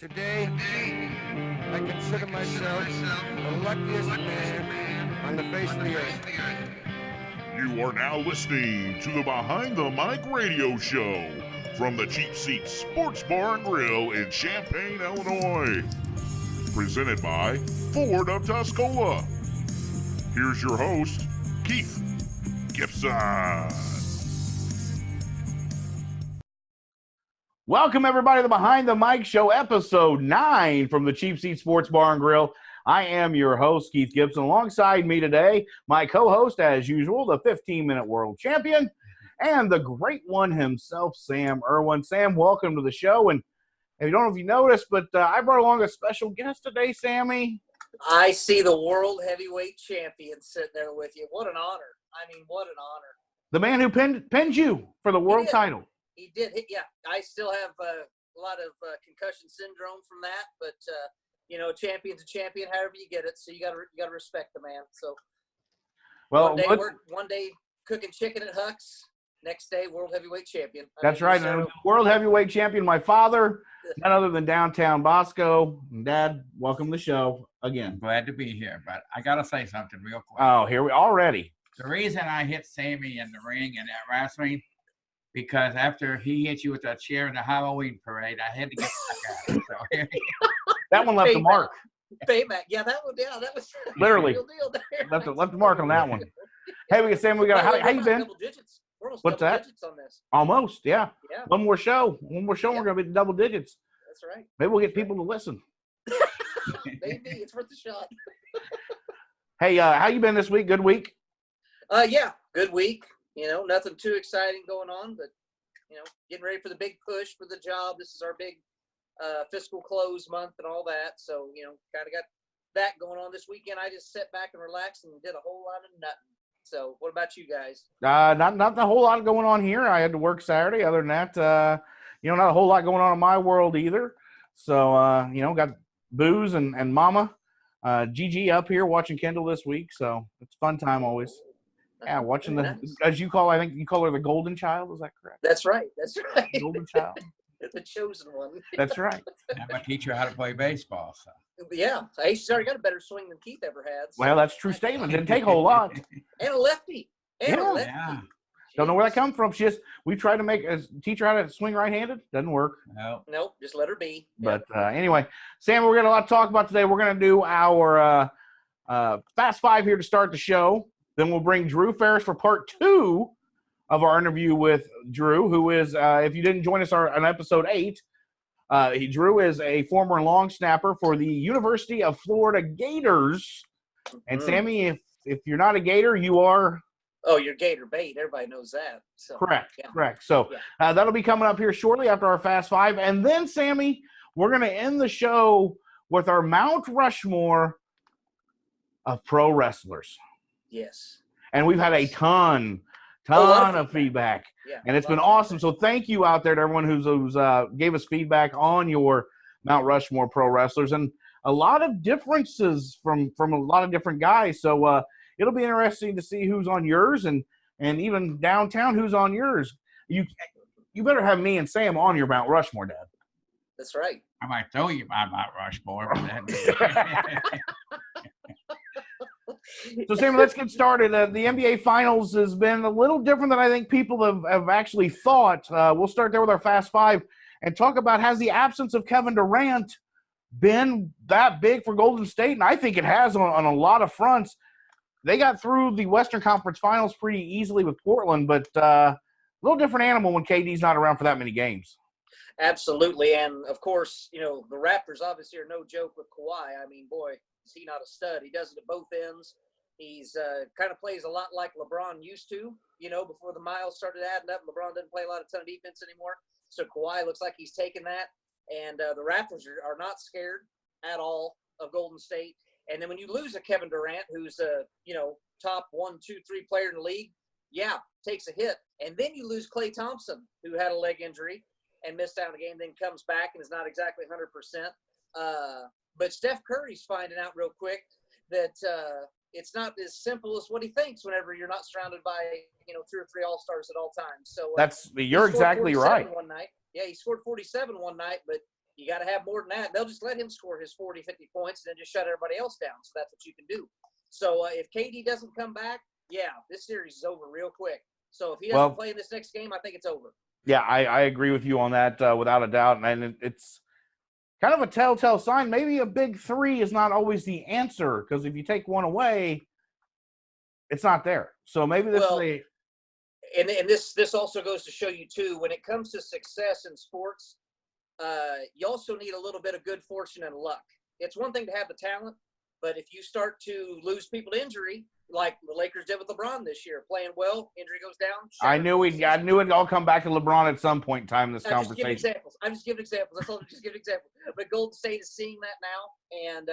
Today, I consider myself the luckiest man on the face of the earth. You are now listening to the Behind the Mic radio show from the Cheap Seat Sports Bar and Grill in Champaign, Illinois. Presented by Ford of Tuscola. Here's your host, Keith Gibson. Welcome, everybody, to the Behind the Mic Show, episode 9 from the Cheap Seat Sports Bar and Grill. I am your host, Keith Gibson. Alongside me today, my co-host, as usual, the 15-minute world champion, and the great one himself, Sam Erwin. Sam, welcome to the show. And I don't know if you noticed, but I brought along a special guest today, Sammy. I see the world heavyweight champion sitting there with you. What an honor. I mean, what an honor. The man who pinned you for the world title. He did. Yeah, I still have a lot of concussion syndrome from that, but champion's a champion, however you get it. So you gotta respect the man. So, well, one day cooking chicken at Huck's, next day world heavyweight champion. That's right. And world heavyweight champion, my father, none other than downtown Bosco. Dad, welcome to the show again. Glad to be here, but I gotta say something real quick. Oh, here we already. The reason I hit Sammy in the ring and that wrestling, because after he hit you with that chair in the Halloween parade, I had to get back at it. So that one left a mark. Payback. Yeah, that was literally real deal there. left a mark on that one. Hey, Sam, we got how you been? Double digits. We're almost What's double that? digits on this. Almost, yeah. Yeah. One more show. Yeah. We're gonna be double digits. That's right. Maybe we'll get people to listen. Maybe it's worth a shot. Hey, how you been this week? Good week? Yeah, good week. Nothing too exciting going on, but getting ready for the big push for the job. This is our big fiscal close month and all that. So, kind of got that going on this weekend. I just sat back and relaxed and did a whole lot of nothing. So, what about you guys? Not a whole lot going on here. I had to work Saturday. Other than that, not a whole lot going on in my world either. So, got Booze and Mama, Gigi up here watching Kendall this week. So it's fun time always. Yeah, watching as I think you call her the golden child. Is that correct? That's right. Golden child. The chosen one. That's right. I'm gonna teach her how to play baseball. So. Yeah, she's already got a better swing than Keith ever had. So. Well, that's a true statement. Didn't take a whole lot. And a lefty. Yeah. Don't know where that comes from. We tried to teach her how to swing right-handed. Doesn't work. Nope. Just let her be. But anyway, Sam, we're gonna a lot to talk about today. We're gonna do our Fast Five here to start the show. Then we'll bring Drew Ferris for part 2 of our interview with Drew, who is, if you didn't join us on episode 8, Drew is a former long snapper for the University of Florida Gators. And Sammy, if you're not a Gator, you are. Oh, you're Gator bait. Everybody knows that. So, correct. So that'll be coming up here shortly after our Fast Five. And then, Sammy, we're going to end the show with our Mount Rushmore of pro wrestlers. Yes. And we've had a ton of feedback. Yeah, and it's been awesome. So thank you out there to everyone who's gave us feedback on your Mount Rushmore pro wrestlers. And a lot of differences from a lot of different guys. So it'll be interesting to see who's on yours and even downtown who's on yours. You better have me and Sam on your Mount Rushmore, Dad. That's right. I might throw you my Mount Rushmore. So, Sam, let's get started. The NBA Finals has been a little different than I think people have actually thought. We'll start there with our Fast Five and talk about, has the absence of Kevin Durant been that big for Golden State? And I think it has on a lot of fronts. They got through the Western Conference Finals pretty easily with Portland, but a little different animal when KD's not around for that many games. Absolutely. And, of course, the Raptors obviously are no joke with Kawhi. I mean, boy, is he not a stud. He does it at both ends. He's kind of plays a lot like LeBron used to, before the miles started adding up. LeBron doesn't play a ton of defense anymore. So Kawhi looks like he's taken that. And the Raptors are not scared at all of Golden State. And then when you lose a Kevin Durant, who's a, top 1, 2, 3 player in the league, takes a hit. And then you lose Klay Thompson, who had a leg injury and missed out on a game, then comes back and is not exactly 100%. But Steph Curry's finding out real quick that it's not as simple as what he thinks whenever you're not surrounded by, 2 or 3 All-Stars at all times. So you're exactly right. One night. Yeah, he scored 47 one night, but You got to have more than that. They'll just let him score his 40, 50 points and then just shut everybody else down. So that's what you can do. So if KD doesn't come back, yeah, this series is over real quick. So if he doesn't play this next game, I think it's over. Yeah, I agree with you on that without a doubt. And it's kind of a telltale sign. Maybe a big three is not always the answer, because if you take one away, it's not there. So maybe this is and this also goes to show you too, when it comes to success in sports, you also need a little bit of good fortune and luck. It's one thing to have the talent, but if you start to lose people to injury, like the Lakers did with LeBron this year, playing well, injury goes down. I knew it'd all come back to LeBron at some point in time in this conversation. I'm just giving examples. That's all. I'm just giving examples. But Golden State is seeing that now,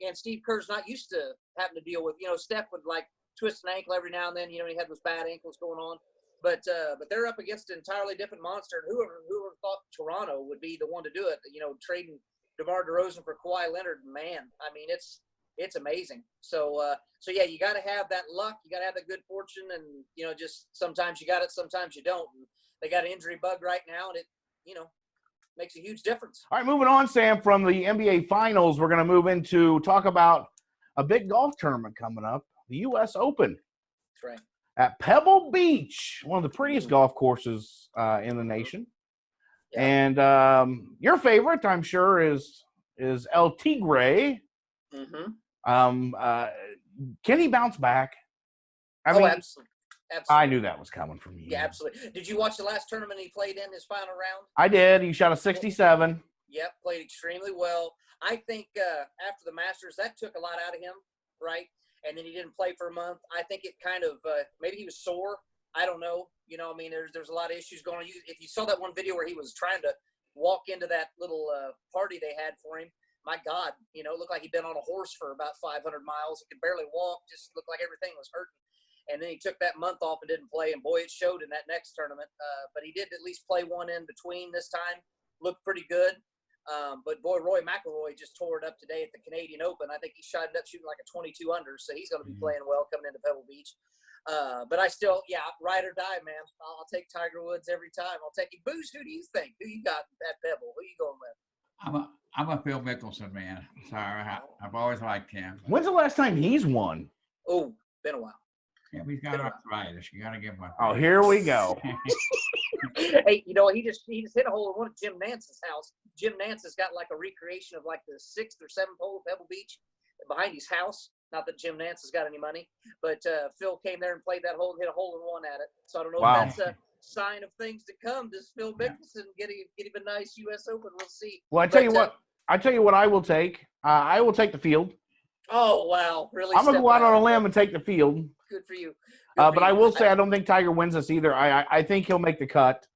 and Steve Kerr's not used to having to deal with. Steph would like twist an ankle every now and then. He had those bad ankles going on. But they're up against an entirely different monster. And whoever thought Toronto would be the one to do it? Trading DeMar DeRozan for Kawhi Leonard. Man, I mean, it's amazing. So yeah, you got to have that luck. You got to have that good fortune, and just sometimes you got it, sometimes you don't. And they got an injury bug right now, and it makes a huge difference. All right, moving on, Sam, from the NBA Finals, we're going to move into talk about a big golf tournament coming up, the U.S. Open. That's right. At Pebble Beach, one of the prettiest golf courses in the nation. Yeah. And your favorite, I'm sure, is El Tigre. Mm-hmm. Can he bounce back? I mean, absolutely. I knew that was coming from you. Yeah, absolutely. Did you watch the last tournament he played in, his final round? I did. He shot a 67. Yep, played extremely well. I think after the Masters, that took a lot out of him, right? And then he didn't play for a month. I think it kind of maybe he was sore. I don't know. There's a lot of issues going on. If you saw that one video where he was trying to walk into that little party they had for him, my God, it looked like he'd been on a horse for about 500 miles. He could barely walk. Just looked like everything was hurting. And then he took that month off and didn't play. And boy, it showed in that next tournament. But he did at least play one in between this time. Looked pretty good. But boy, Roy McIlroy just tore it up today at the Canadian Open. I think he shot it up shooting like a 22 under, so he's going to be playing well coming into Pebble Beach. But I still, ride or die, man. I'll take Tiger Woods every time. I'll take him. Booze, who do you think? Who you got at Pebble? Who you going with? I'm a Phil Mickelson man. Sorry, I've always liked him. When's the last time he's won? Oh, been a while. Yeah, he's got arthritis. You got to give him. Oh, here we go. Hey, he just hit a hole in one at Jim Nance's house. Jim Nance has got like a recreation of like the 6th or 7th hole at Pebble Beach behind his house. Not that Jim Nance has got any money, but Phil came there and played that hole and hit a hole in one at it. So I don't know if that's a sign of things to come. Does Phil Mickelson get him a nice U.S. Open? We'll see. Well, I tell you what I will take. I will take the field. Oh, wow. Really? I'm going to go out on a limb and take the field. Good for you. But I will say I don't think Tiger wins this either. I think he'll make the cut.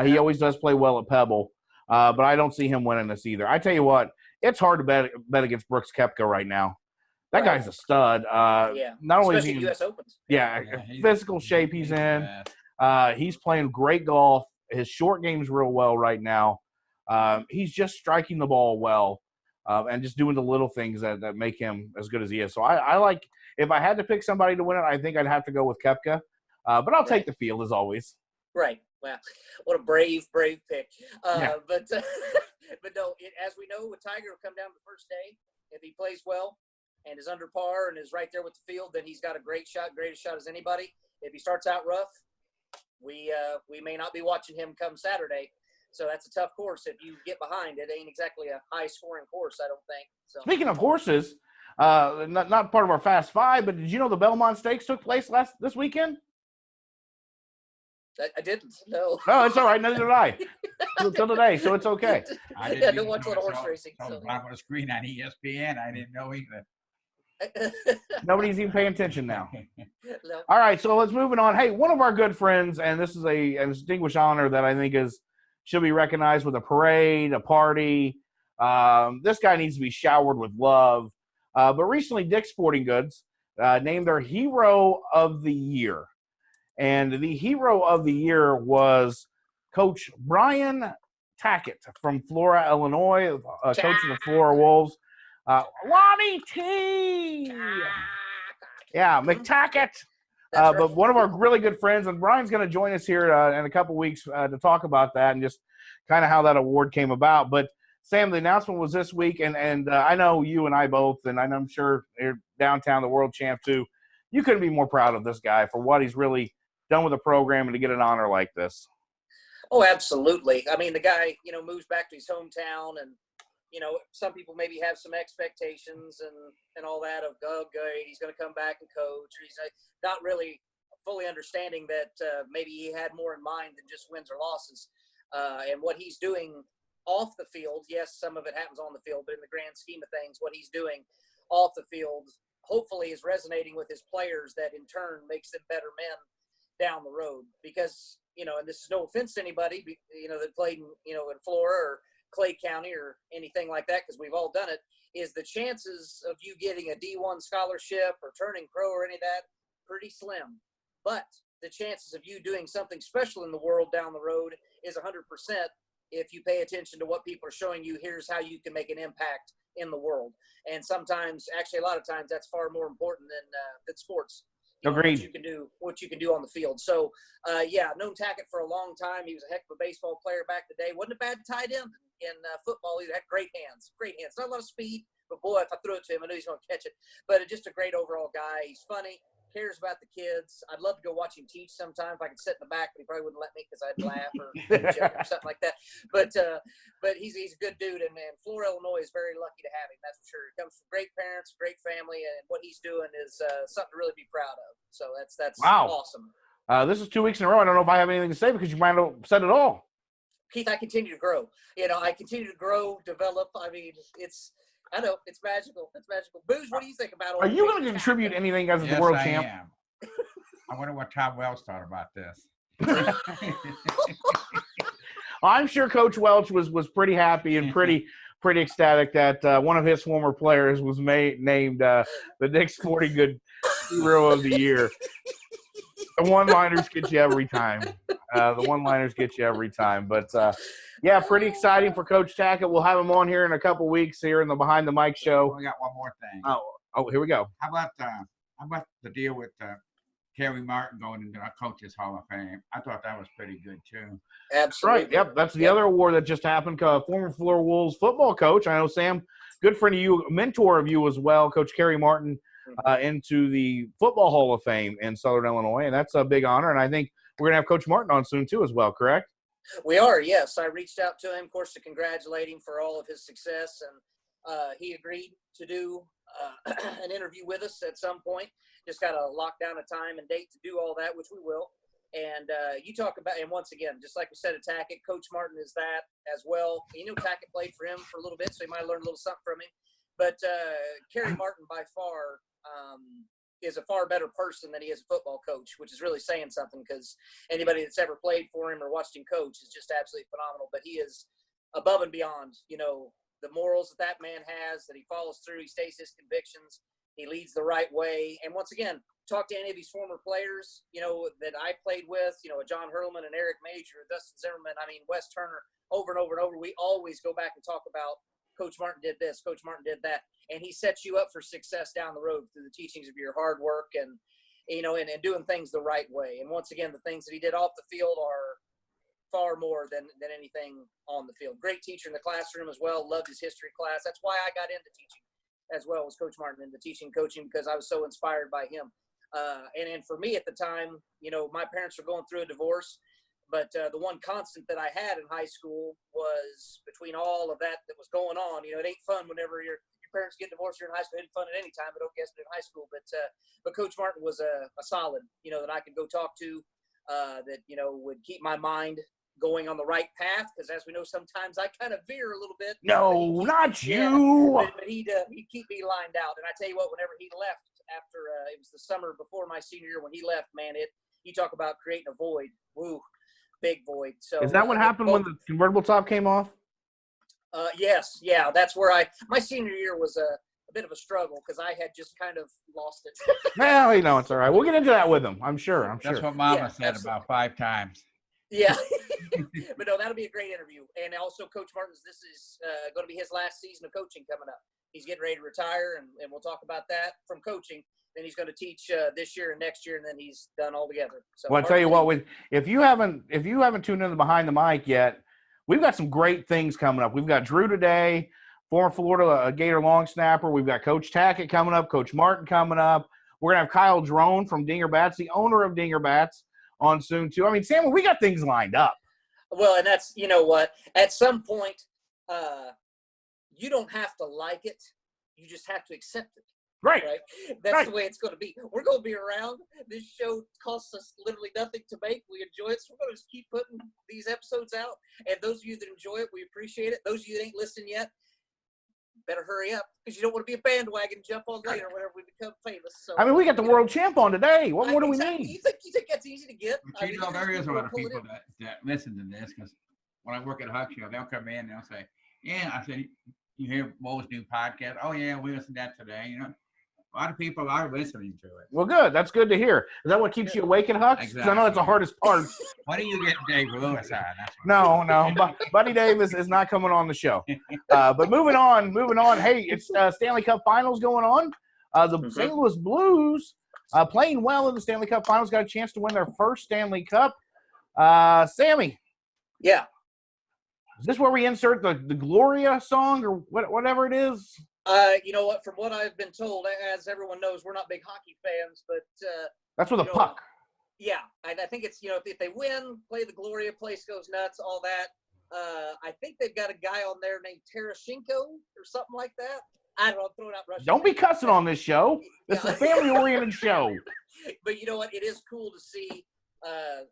He always does play well at Pebble. But I don't see him winning this either. I tell you what, it's hard to bet against Brooks Koepka right now. That guy's a stud. Not only especially U.S. Opens. Physical shape he's in. He's playing great golf. His short game's real well right now. He's just striking the ball well and just doing the little things that make him as good as he is. So I like – if I had to pick somebody to win it, I think I'd have to go with Koepka. But I'll take the field as always. Right. Wow. What a brave pick. But no, as we know, with Tiger, it'll come down to the first day. If he plays well and is under par and is right there with the field, then he's got a great shot, greatest shot as anybody. If he starts out rough, we may not be watching him come Saturday. So that's a tough course. If you get behind, it ain't exactly a high-scoring course, I don't think. So. Speaking of horses, not part of our Fast Five, but did you know the Belmont Stakes took place this weekend? I didn't. No. No, it's all right. Neither did I. Until today, so it's okay. I don't watch a lot of horse racing. So black on a screen on ESPN. I didn't know either. Nobody's even paying attention now. No. All right, so let's move on. Hey, one of our good friends, and this is a distinguished honor that I think should be recognized with a parade, a party. This guy needs to be showered with love. But recently, Dick's Sporting Goods named their Hero of the Year. And the Hero of the Year was Coach Brian Tackett from Flora, Illinois, coach of the Flora Wolves. Lonnie T. Yeah, McTackett. But one of our really good friends, and Brian's going to join us here in a couple weeks to talk about that and just kind of how that award came about. But Sam, the announcement was this week, and I know you and I both, and I'm sure you're downtown, the world champ too. You couldn't be more proud of this guy for what he's really done with the program and to get an honor like this. Oh, absolutely. I mean, the guy, moves back to his hometown, and some people maybe have some expectations and all that of, oh, great, he's going to come back and coach. Or he's not really fully understanding that maybe he had more in mind than just wins or losses. And what he's doing off the field, yes, some of it happens on the field, but in the grand scheme of things, what he's doing off the field hopefully is resonating with his players, that in turn makes them better men down the road. Because, and this is no offense to anybody, that played in Florida or Clay County or anything like that, because we've all done it, is the chances of you getting a D1 scholarship or turning pro or any of that, pretty slim. But the chances of you doing something special in the world down the road is 100% if you pay attention to what people are showing you. Here's how you can make an impact in the world. And sometimes, actually a lot of times, that's far more important than sports. Agreed. What you can do on the field. So, known Tackett for a long time. He was a heck of a baseball player back in the day. Wasn't a bad tight end in football. He had great hands. Not a lot of speed, but boy, if I threw it to him, I knew he's going to catch it. But just a great overall guy. He's funny, cares about the kids. I'd love to go watch him teach sometime if I could sit in the back, but he probably wouldn't let me because I'd laugh or joke or something like that. But he's a good dude, and Florida, Illinois is very lucky to have him. That's for sure. He comes from great parents, great family, and what he's doing is something to really be proud of. So that's wow. Awesome. This is 2 weeks in a row. I don't know if I have anything to say because you might have said it all. Keith, I continue to grow. I continue to grow, develop. I mean, I know it's magical. It's magical. Booze, what do you think about? Are you going to contribute anything as the world champ? Yes, I am. I wonder what Tom Welch thought about this. I'm sure Coach Welch was pretty happy and pretty ecstatic that one of his former players was named the Nick Sporting Good Hero of the Year. The one-liners get you every time. But, pretty exciting for Coach Tackett. We'll have him on here in a couple weeks here in the Behind the Mic show. We got one more thing. Oh, here we go. How about the deal with Kerry Martin going into our Coaches Hall of Fame? I thought that was pretty good, too. Absolutely. Right, yep. That's the other award that just happened. Former Florida Wolves football coach. I know, Sam, good friend of you, mentor of you as well, Coach Kerry Martin, into the Football Hall of Fame in Southern Illinois, and that's a big honor. And I think we're going to have Coach Martin on soon, too, as well, correct? We are, yes. I reached out to him, of course, to congratulate him for all of his success, and he agreed to do an interview with us at some point. Just got to lock down a time and date to do all that, which we will. And you talk about, and once again, just like we said at Tackett, Coach Martin is that as well. Tackett played for him for a little bit, so he might learn a little something from him. But Kerry Martin, by far, is a far better person than he is a football coach, which is really saying something, because anybody that's ever played for him or watched him coach is just absolutely phenomenal. But he is above and beyond, the morals that man has, that he follows through, he stays his convictions, he leads the right way. And once again, talk to any of these former players, that I played with, John Hurlman and Eric Major, Dustin Zimmerman, Wes Turner, over and over and over. We always go back and talk about Coach Martin did this, Coach Martin did that. And he sets you up for success down the road through the teachings of your hard work and doing things the right way. And once again, the things that he did off the field are far more than anything on the field. Great teacher in the classroom as well. Loved his history class. That's why I got into teaching as well as Coach Martin, into coaching, because I was so inspired by him. And for me at the time, my parents were going through a divorce. But the one constant that I had in high school was, between all of that was going on, it ain't fun whenever your parents get divorced. You're in high school. It ain't fun at any time, but don't guess it in high school. But Coach Martin was a solid, that I could go talk to, that, would keep my mind going on the right path. Because as we know, sometimes I kind of veer a little bit. No, not you. But he'd keep me lined out. And I tell you what, whenever he left after, it was the summer before my senior year when he left, man, you talk about creating a void. Woo. Big void. So is that what happened when the convertible top came off? Yes. Yeah. That's where my senior year was a bit of a struggle, because I had just kind of lost it. Well, it's all right. We'll get into that with him. I'm sure. That's what Mama said about 5 times. Yeah. But no, that'll be a great interview. And also Coach Martin's, this is going to be his last season of coaching coming up. He's getting ready to retire, and we'll talk about that from coaching. Then he's going to teach this year and next year, and then he's done altogether. So, well, I tell you what, if you haven't tuned in to Behind the Mic yet, we've got some great things coming up. We've got Drew today, former Florida Gator long snapper. We've got Coach Tackett coming up, Coach Martin coming up. We're going to have Kyle Drone from Dinger Bats, the owner of Dinger Bats, on soon, too. I mean, Sam, we got things lined up. Well, and that's, you know what, at some point, you don't have to like it. You just have to accept it. Right. That's the way it's going to be. We're going to be around. This show costs us literally nothing to make. We enjoy it. So we're going to just keep putting these episodes out. And those of you that enjoy it, we appreciate it. Those of you that ain't listening yet, better hurry up because you don't want to be a bandwagon jump on later whenever we become famous. So I mean, we got the world champ on today. What more do we need? You think that's easy to get? But you know, there is a lot of people that listen to this because when I work at a Huck show, they'll come in and they'll say, yeah, I said, you hear Mo's new podcast? Oh, yeah, we listened to that today. You know, a lot of people are listening to it. Well, good. That's good to hear. Is that what keeps you awake at Huck's? Because Exactly. I know that's the hardest part. Why do you get Dave Lewis on? No. Buddy Davis is not coming on the show. But moving on. Hey, it's Stanley Cup Finals going on. The St. Louis Blues playing well in the Stanley Cup Finals. Got a chance to win their first Stanley Cup. Sammy. Yeah. Is this where we insert the Gloria song or whatever it is? You know what? From what I've been told, as everyone knows, we're not big hockey fans, but That's with a puck. Yeah, I think it's, you know, if they win, play the Gloria, place goes nuts, all that. I think they've got a guy on there named Terashenko or something like that. I don't know. I'm throwing out Russian. Don't be cussing on this show. This is a family-oriented show. But you know what? It is cool to see how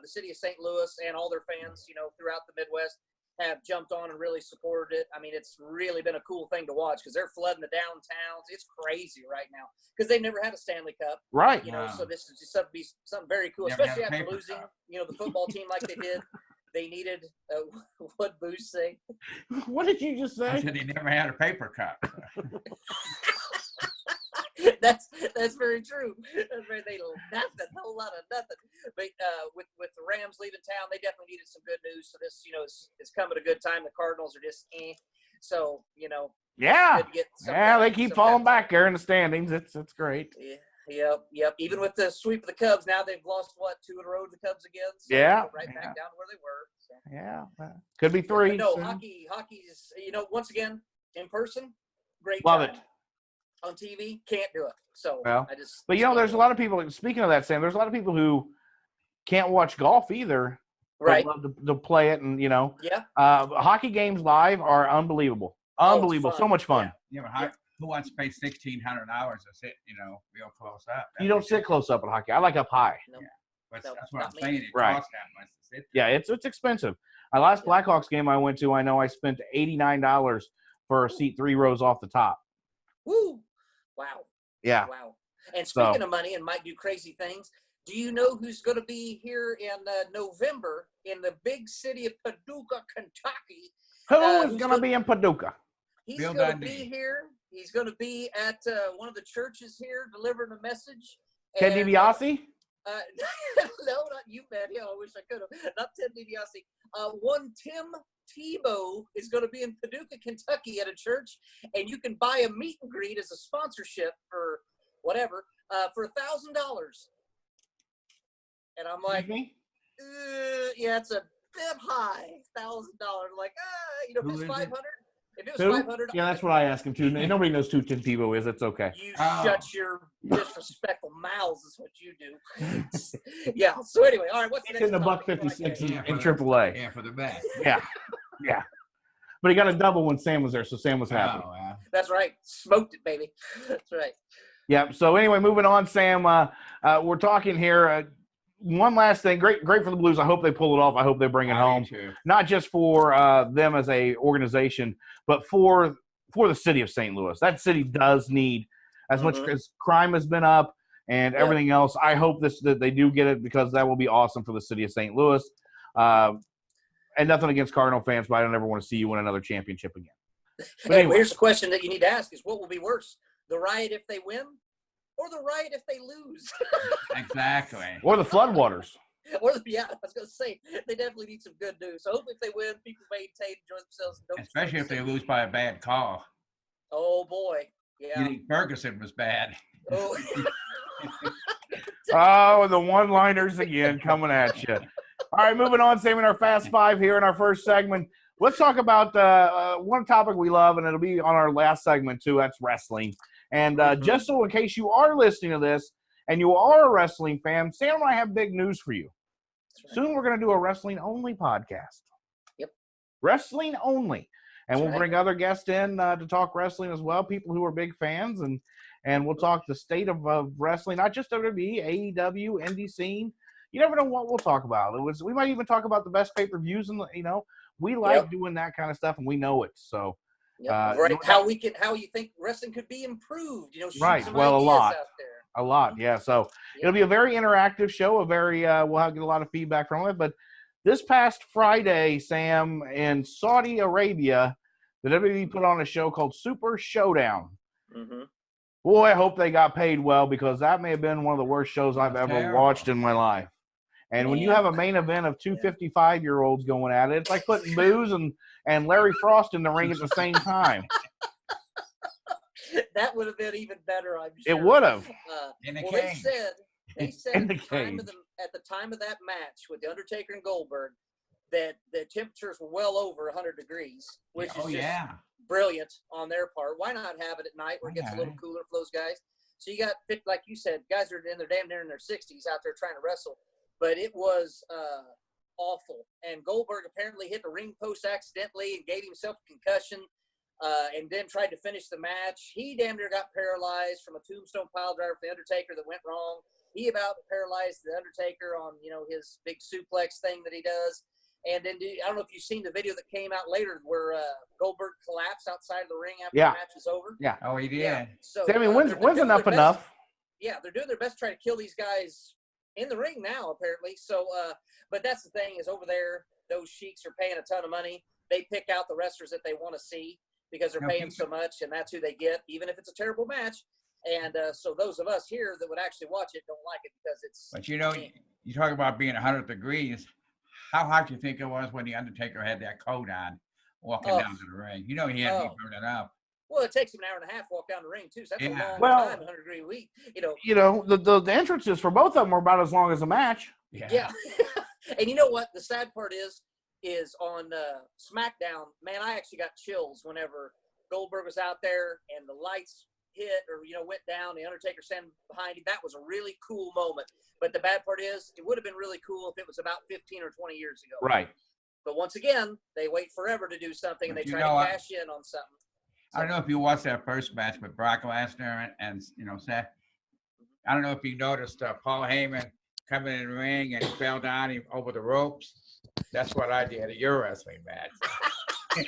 the city of St. Louis and all their fans, you know, throughout the Midwest have jumped on and really supported it. I mean, it's really been a cool thing to watch because they're flooding the downtowns. It's crazy right now because they've never had a Stanley Cup. Right. You know, so this is just something very cool, Never especially had a after paper losing, cup. you know, the football team like they did. They needed what Booze say? What did you just I say? said he never had a paper cup. That's very true. They nothing, a whole lot of nothing. But with the Rams leaving town, they definitely needed some good news. So this, you know, is coming at a good time. The Cardinals are just So, you know. Yeah. Good to get They keep falling back there in the standings. It's great. Yeah, yep. Even with the sweep of the Cubs, now they've lost 2 in a row to the Cubs again. So right back down to where they were. So. Yeah. Could be 3. But no, hockey's, you know, once again, in person, great. Love time. it. On TV, can't do it. So But you know, there's a lot of people. Speaking of that, Sam, there's a lot of people who can't watch golf either. Right. Love to play it, and you know, yeah. Hockey games live are unbelievable. Unbelievable, so much fun. Yeah, but who wants to pay $1,600 to sit, you know, real close up? You don't sit close up at hockey. I like up high. No. Yeah. But No, that's what I'm not me. saying. It Right. costs that much to sit. Yeah, it's expensive. My last Blackhawks game I went to, I know I spent $89 for a seat 3 rows off the top. Woo! Wow. Yeah. Wow. And speaking of money and might do crazy things, do you know who's going to be here in November in the big city of Paducah, Kentucky? Who is going to be in Paducah? He's going to be here. He's going to be at one of the churches here delivering a message. Ted DiBiase? No, not you, man. Yeah, I wish I could have. Not Ted DiBiase. One Tim Tebow is going to be in Paducah, Kentucky at a church, and you can buy a meet and greet as a sponsorship for whatever for $1,000. And I'm like, yeah, it's a bit high, $1,000. Like, you know, if it's 500. If it was 500, yeah, that's what I asked him too. Nobody knows who Tim Tebow is. It's okay. You shut your disrespectful mouths is what you do. Yeah. So anyway, all right. What's the next? In the $1.56 in AAA. Yeah, for the bet. Yeah. But he got a double when Sam was there, so Sam was happy. Oh, wow. That's right. Smoked it, baby. That's right. Yeah. So anyway, moving on, Sam. We're talking here. One last thing. Great for the Blues. I hope they pull it off. I hope they bring it home. Not just for them as a organization, but for the city of St. Louis. That city does need, as much as crime has been up and everything else. I hope that they do get it because that will be awesome for the city of St. Louis. And nothing against Cardinal fans, but I don't ever want to see you win another championship again. But anyway, here's the question that you need to ask: is what will be worse, the riot if they win, or the riot if they lose? Exactly. Or the floodwaters. I was going to say, they definitely need some good news. So hopefully if they win, people maintain, enjoy themselves. Especially if they lose by a bad call. Oh, boy. Yeah. You think Ferguson was bad. Oh, Oh, the one-liners again coming at you. All All right, moving on, Sam, in our Fast Five here in our first segment. Let's talk about one topic we love, and it'll be on our last segment, too. That's wrestling. And just so in case you are listening to this and you are a wrestling fan, Sam and I have big news for you. Right. Soon we're going to do a wrestling-only podcast. Yep. Wrestling only. And That's we'll right. bring other guests in to talk wrestling as well, people who are big fans, and we'll talk the state of wrestling, not just WWE, AEW, indie scene. You never know what we'll talk about. We might even talk about the best pay-per-views, and we like doing that kind of stuff, and we know it. So, right. How you think wrestling could be improved? Right. Some well, a ideas lot, out there. A lot. Yeah. So it'll be a very interactive show. We'll get a lot of feedback from it. But this past Friday, Sam, in Saudi Arabia, the WWE put on a show called Super Showdown. Mm-hmm. Boy, I hope they got paid well, because that may have been one of the worst shows I've ever watched in my life. And when you have a main event of two 55-year-olds going at it, it's like putting Booze and Larry Frost in the ring at the same time. That would have been even better, I'm sure. It would have. They said at the time of that match with The Undertaker and Goldberg that the temperatures were well over 100 degrees, which is just brilliant on their part. Why not have it at night where it gets a little cooler for those guys? So you got, like you said, guys are damn near in their 60s out there trying to wrestle. But it was awful. And Goldberg apparently hit the ring post accidentally and gave himself a concussion and then tried to finish the match. He damn near got paralyzed from a tombstone pile driver for The Undertaker that went wrong. He about paralyzed The Undertaker on, his big suplex thing that he does. And then I don't know if you've seen the video that came out later where Goldberg collapsed outside of the ring after the match was over. Yeah. Oh, he did. Yeah. So, when's enough enough? Yeah, they're doing their best to try to kill these guys in the ring now, apparently. So, but that's the thing is over there, those sheiks are paying a ton of money. They pick out the wrestlers that they want to see because they're paying so much, and that's who they get, even if it's a terrible match. And so those of us here that would actually watch it don't like it because it's. But you talk about being 100 degrees. How hot do you think it was when the Undertaker had that coat on, walking down to the ring? He had to be burning up. Well, it takes him an hour and a half to walk down the ring too. So that's a long time, 100-degree week. The entrances for both of them were about as long as a match. Yeah. And you know what? The sad part is on SmackDown. Man, I actually got chills whenever Goldberg was out there and the lights hit or went down. The Undertaker standing behind him. That was a really cool moment. But the bad part is, it would have been really cool if it was about 15 or 20 years ago. Right. But once again, they wait forever to do something, and they try to cash in on something. I don't know if you watched that first match with Brock Lesnar and Seth. I don't know if you noticed Paul Heyman coming in the ring and he fell down over the ropes. That's what I did at your wrestling match.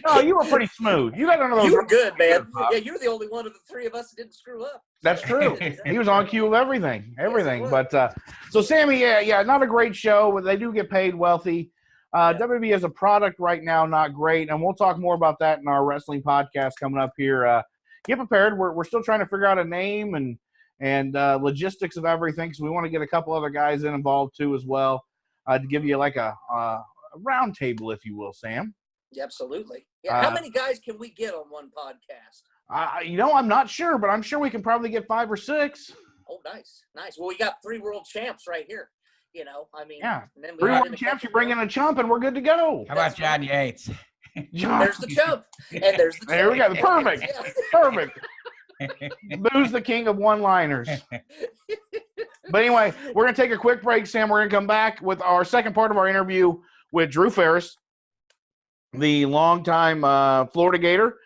No, you were pretty smooth. You got another. You were good, man. Yeah, you're the only one of the three of us that didn't screw up. That's true. He was on cue of everything. Yes, but so Sammy, not a great show, but they do get paid wealthy. WWE as a product right now, not great, and we'll talk more about that in our wrestling podcast coming up here. Get prepared. We're still trying to figure out a name and logistics of everything, because we want to get a couple other guys involved too as well to give you like a round table, if you will, Sam. Yeah, absolutely. Yeah. How many guys can we get on one podcast? I'm not sure, but I'm sure we can probably get 5 or 6. Oh, nice. Well, we got 3 world champs right here. And then 3 world champs. You bring in a chump, and we're good to go. How about John Yates? There's the chump, and there's the. There we go. Perfect. Perfect. Boo's the king of one-liners. But anyway, we're gonna take a quick break, Sam. We're gonna come back with our second part of our interview with Drew Ferris, the longtime Florida Gator,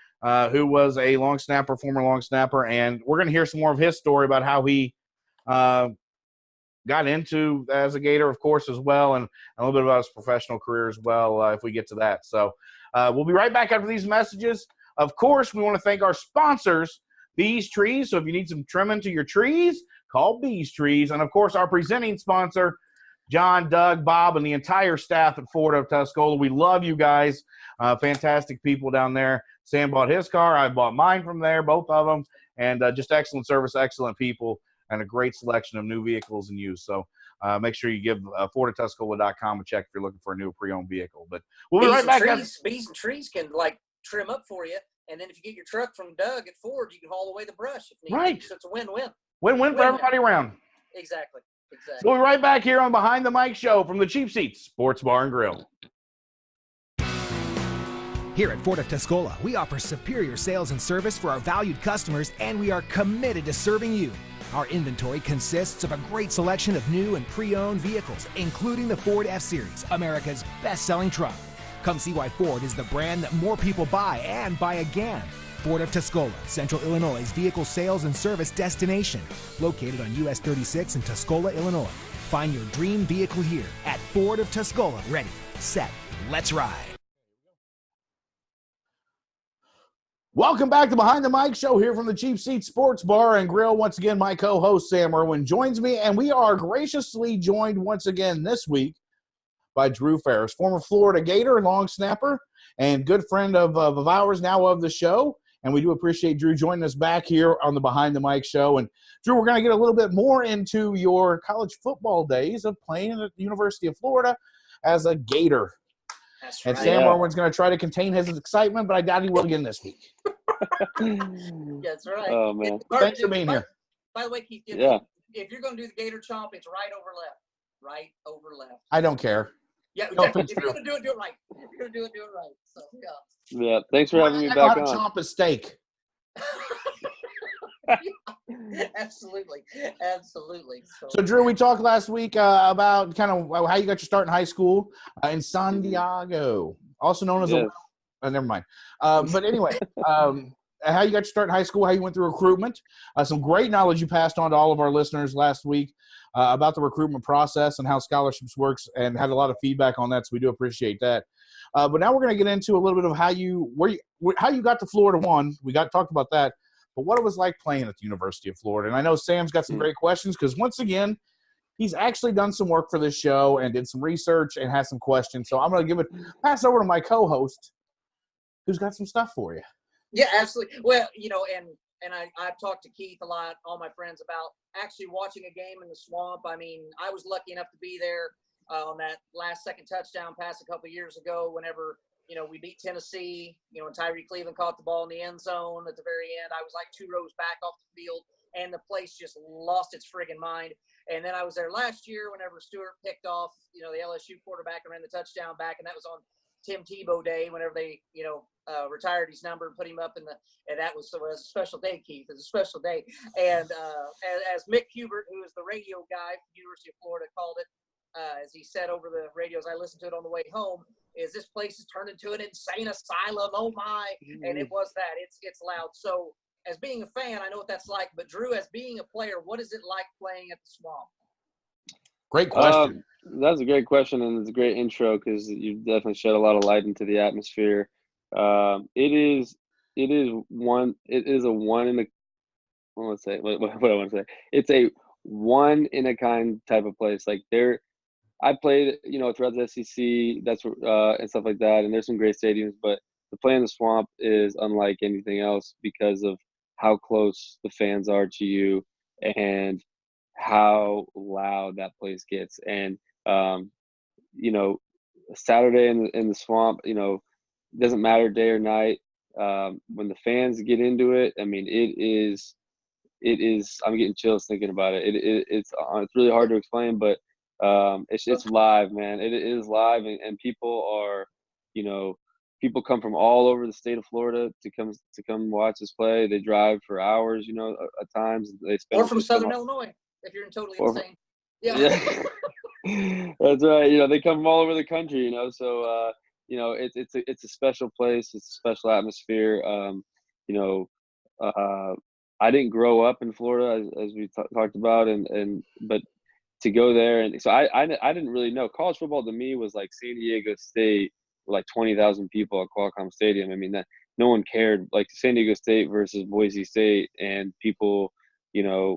who was a long snapper, former long snapper, and we're going to hear some more of his story about how he got into as a Gator, of course, as well, and a little bit about his professional career as well, if we get to that. So we'll be right back after these messages. Of course, we want to thank our sponsors, Bees Trees. So if you need some trimming to your trees, call Bees Trees. And, of course, our presenting sponsor, John, Doug, Bob, and the entire staff at Ford of Tuscola. We love you guys. Fantastic people down there. Sam bought his car. I bought mine from there, both of them. And just excellent service, excellent people, and a great selection of new vehicles and used. So make sure you give FordofTuscola.com a check if you're looking for a new pre-owned vehicle. But we'll be right back. Bees and trees can, trim up for you. And then if you get your truck from Doug at Ford, you can haul away the brush if needed. Right. So it's a win-win. Win-win for everybody around. Exactly. Exactly. So we'll be right back here on Behind the Mic Show from the Cheap Seats Sports Bar and Grill. Here at Ford of Tuscola, we offer superior sales and service for our valued customers, and we are committed to serving you. Our inventory consists of a great selection of new and pre-owned vehicles, including the Ford F-Series, America's best-selling truck. Come see why Ford is the brand that more people buy and buy again. Ford of Tuscola, Central Illinois' vehicle sales and service destination. Located on US 36 in Tuscola, Illinois. Find your dream vehicle here at Ford of Tuscola. Ready, set, let's ride. Welcome back to Behind the Mic Show here from the Cheap Seats Sports Bar and Grill. Once again, my co-host Sam Erwin joins me, and we are graciously joined once again this week by Drew Ferris, former Florida Gator, long snapper, and good friend of ours, now of the show. And we do appreciate Drew joining us back here on the Behind the Mic Show. And Drew, we're going to get a little bit more into your college football days of playing at the University of Florida as a Gator. That's And right. Sam Erwin's going to try to contain his excitement, but I doubt he will again this week. That's right. Oh, man. Thanks for being here. By the way, Keith, if you're going to do the Gator chomp, it's right over left. Right over left. I don't care. Yeah, No, if you're going to do it right. If you're going to do it right. So, yeah. Yeah, thanks for having me I know how back to on. chomp a steak. Absolutely. So, Drew, we talked last week about kind of how you got your start in high school in San Diego, also known as Yes. never mind. But anyway, how you got your start in high school, how you went through recruitment, some great knowledge you passed on to all of our listeners last week about the recruitment process and how scholarships works, and had a lot of feedback on that, so we do appreciate that. But now we're going to get into a little bit of how you got to Florida. One, we talked about that, but what it was like playing at the University of Florida. And I know Sam's got some great questions because, once again, he's actually done some work for this show and did some research and has some questions. So I'm going to pass over to my co-host, who's got some stuff for you. Yeah, absolutely. Well, and I've talked to Keith a lot, all my friends, about actually watching a game in the swamp. I mean, I was lucky enough to be there on that last second touchdown pass a couple of years ago whenever, we beat Tennessee, and Tyree Cleveland caught the ball in the end zone at the very end. I was like 2 rows back off the field, and the place just lost its friggin' mind. And then I was there last year whenever Stewart picked off, the LSU quarterback and ran the touchdown back, and that was on Tim Tebow Day whenever they, retired his number and put him up and that was a special day, Keith. It was a special day. And as Mick Hubert, who is the radio guy from the University of Florida, called it, as he said over the radios, I listened to it on the way home, is this place has turned into an insane asylum. Oh my. And it was that. It's loud. So as being a fan, I know what that's like, but Drew, as being a player, what is it like playing at the Swamp? Great question. That's a great question, and it's a great intro because you definitely shed a lot of light into the atmosphere. It is a one in a, I want to say what I want to say. It's a one in a kind type of place. Like I played, throughout the SEC, that's and stuff like that, and there's some great stadiums, but to play in the Swamp is unlike anything else because of how close the fans are to you and how loud that place gets. And Saturday in the Swamp, doesn't matter day or night. When the fans get into it, I mean, it is. I'm getting chills thinking about it. It's really hard to explain, but it's live, man. It is live, and people are, people come from all over the state of Florida to come watch us play. They drive for hours, at times. They spend or from Southern Illinois, if you're totally insane. Yeah. That's right. They come from all over the country, so it's a special place. It's a special atmosphere. I didn't grow up in Florida as we talked about, but to go there, and so I didn't really know. College football to me was like San Diego State, like 20,000 people at Qualcomm Stadium. I mean, that no one cared. Like San Diego State versus Boise State, and people,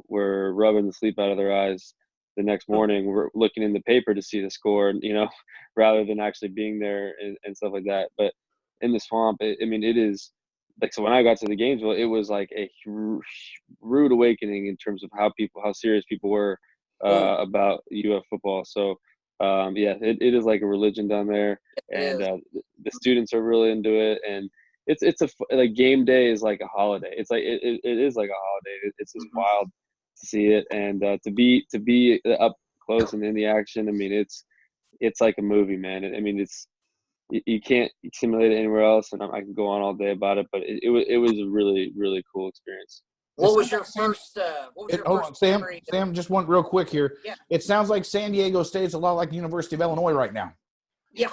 were rubbing the sleep out of their eyes the next morning. We're looking in the paper to see the score, rather than actually being there and stuff like that. But in the Swamp, it is like, so when I got to the games, it was like a rude awakening in terms of how serious people were about UF football. So it is like a religion down there, and the students are really into it, and it's like game day is like a holiday. It's like it is like a holiday. It's just wild to see it, and to be close and in the action. I mean, it's like a movie, man. I mean, you can't simulate it anywhere else, and I can go on all day about it. But it was a really, really cool experience. What was your first? Hold on, Sam. memory? Sam, just one real quick here. Yeah. It sounds like San Diego State's a lot like the University of Illinois right now. Yeah.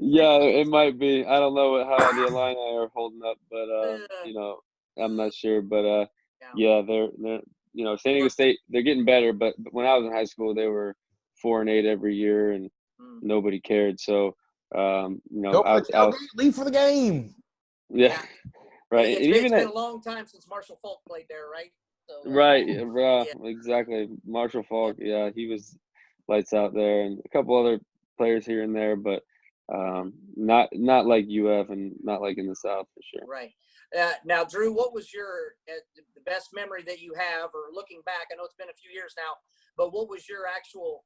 Yeah, it might be. I don't know how the Illini are holding up, but I'm not sure. But yeah, they're San Diego State, they're getting better. But when I was in high school, they were 4-8 every year, and nobody cared. So leave for the game. Yeah. Right. It's been a long time since Marshall Falk played there, right? So, right. Exactly. Marshall Falk. Yeah, he was lights out there, and a couple other players here and there, but not like UF and not like in the South for sure. Right. Now, Drew, what was the best memory that you have, or looking back? I know it's been a few years now, but what was your actual,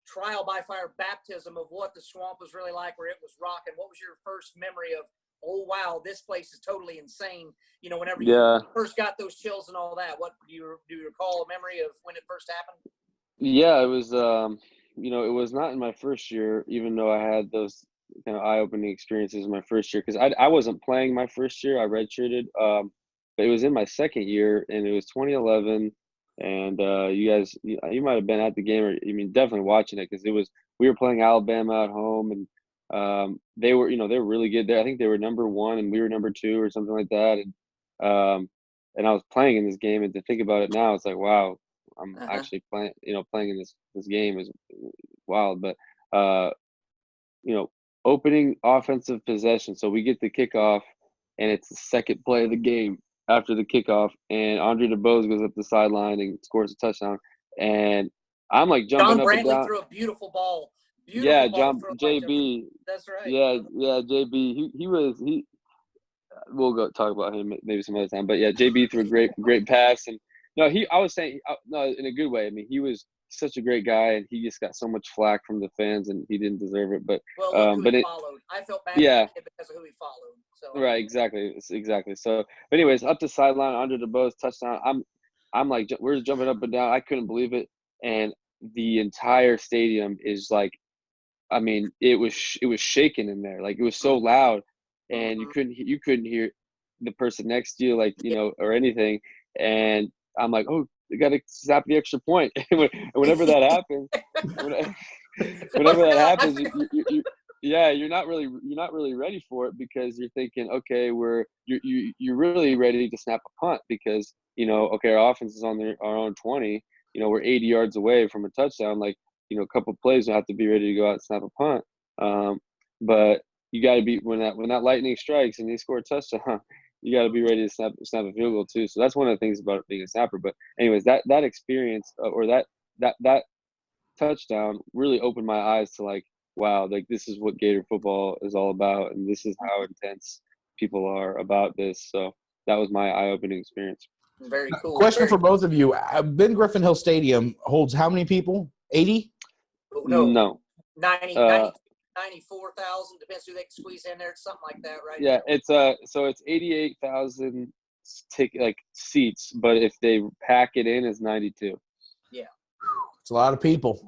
trial by fire baptism of what the swamp was really like, where it was rocking? What was your first memory of, oh wow, this place is totally insane? Whenever you first got those chills and all that, what do you recall a memory of when it first happened? Yeah, it was. It was not in my first year, even though I had those kind of eye-opening experiences in my first year, because I wasn't playing my first year. I redshirted, but it was in my second year, and it was 2011. And you guys, you might have been at the game, or definitely watching it, because we were playing Alabama at home, and they were really good there. I think they were number 1 and we were number 2 or something like that. And I was playing in this game, and to think about it now, it's like, wow, I'm actually playing in this game is wild. But opening offensive possession, so we get the kickoff, and it's the second play of the game after the kickoff, and Andre DeBose goes up the sideline and scores a touchdown, and I'm like jumping John up Brantley and down. threw a beautiful ball. JB. That's right. Yeah, JB. He. We'll go talk about him maybe some other time. But yeah, JB threw a great pass, and I was saying in a good way. I mean, he was such a great guy, and he just got so much flack from the fans, and he didn't deserve it. But he followed. I felt bad because of who he followed. So right, exactly. So, but anyways, up the sideline, under the Bose touchdown. I'm like, we're just jumping up and down. I couldn't believe it, and the entire stadium is like, I mean, it was shaking in there. Like, it was so loud, and you couldn't hear the person next to you, like, or anything. And I'm like, oh, you got to snap the extra point. And whenever that happens, you're not really ready for it, because you're thinking, okay, you're really ready to snap a punt, because okay, our offense is on our own 20. We're 80 yards away from a touchdown. Like, a couple of plays will have to be ready to go out and snap a punt. But you got to be, when that lightning strikes and they score a touchdown, you got to be ready to snap a field goal too. So that's one of the things about being a snapper. But anyways, that experience, or that touchdown really opened my eyes to, like, wow, like, this is what Gator football is all about, and this is how intense people are about this. So that was my eye-opening experience. Very cool. Question for both of you: Ben Griffin Hill Stadium holds how many people? 80? No. 94,000. Depends who they can squeeze in there. Something like that, right? Yeah, it's 88,000 seats, but if they pack it in, it's 92. Yeah. It's a lot of people.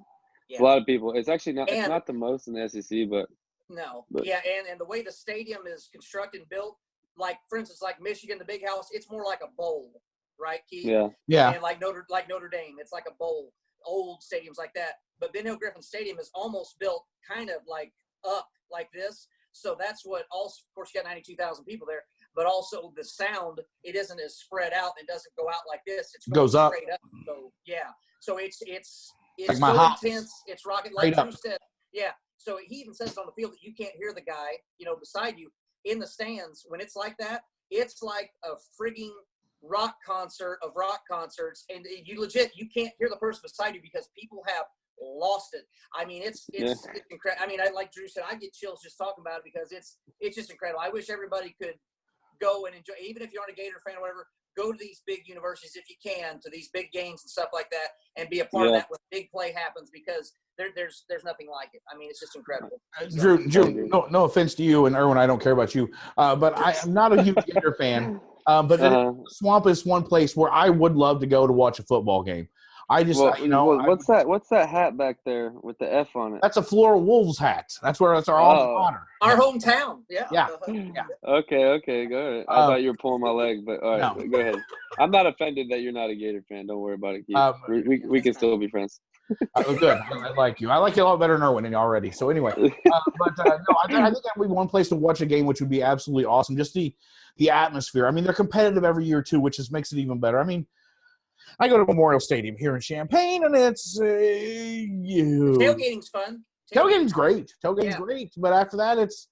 Yeah. It's a lot of people. It's actually not. It's not the most in the SEC, but no. Yeah, and the way the stadium is constructed and built, like, for instance, like Michigan, the Big House, it's more like a bowl, right, Keith? Yeah. And like Notre Dame, it's like a bowl. Old stadiums like that, but Ben Hill Griffin Stadium is almost built kind of like up like this. So that's what also, of course, you got 92,000 people there, but also the sound, it isn't as spread out. It doesn't go out like this. It goes up. Straight up. So yeah. So it's like so intense. It's rocking, like Drew said. Yeah. So he even says it on the field that you can't hear the guy, beside you in the stands. When it's like that, it's like a frigging rock concert of rock concerts, and you can't hear the person beside you, because people have lost it. I mean, it's incredible. I mean, like Drew said, I get chills just talking about it, because it's just incredible. I wish everybody could go and enjoy, even if you aren't a Gator fan or whatever, go to these big universities if you can, to these big games and stuff like that, and be a part of that when a big play happens, because there's nothing like it. I mean, it's just incredible. Drew, no offense to you, and Erwin, I don't care about you, but I am not a huge Gator fan. But Swamp is one place where I would love to go to watch a football game. I just, what's that? What's that hat back there with the F on it? That's a Florida Wolves hat. That's where it's our alma mater. Our hometown. Yeah. Yeah. Okay, go ahead. I thought you were pulling my leg, but all right, no. Go ahead. I'm not offended that you're not a Gator fan. Don't worry about it, Keith. We can still be friends. Good. I like you. I like you a lot better than Erwin already. So anyway, no, I think that would be one place to watch a game, which would be absolutely awesome. Just the atmosphere. I mean, they're competitive every year too, which makes it even better. I mean, I go to Memorial Stadium here in Champaign, and it's tailgating's fun. Tailgating's great. Tailgating's great, but after that, it's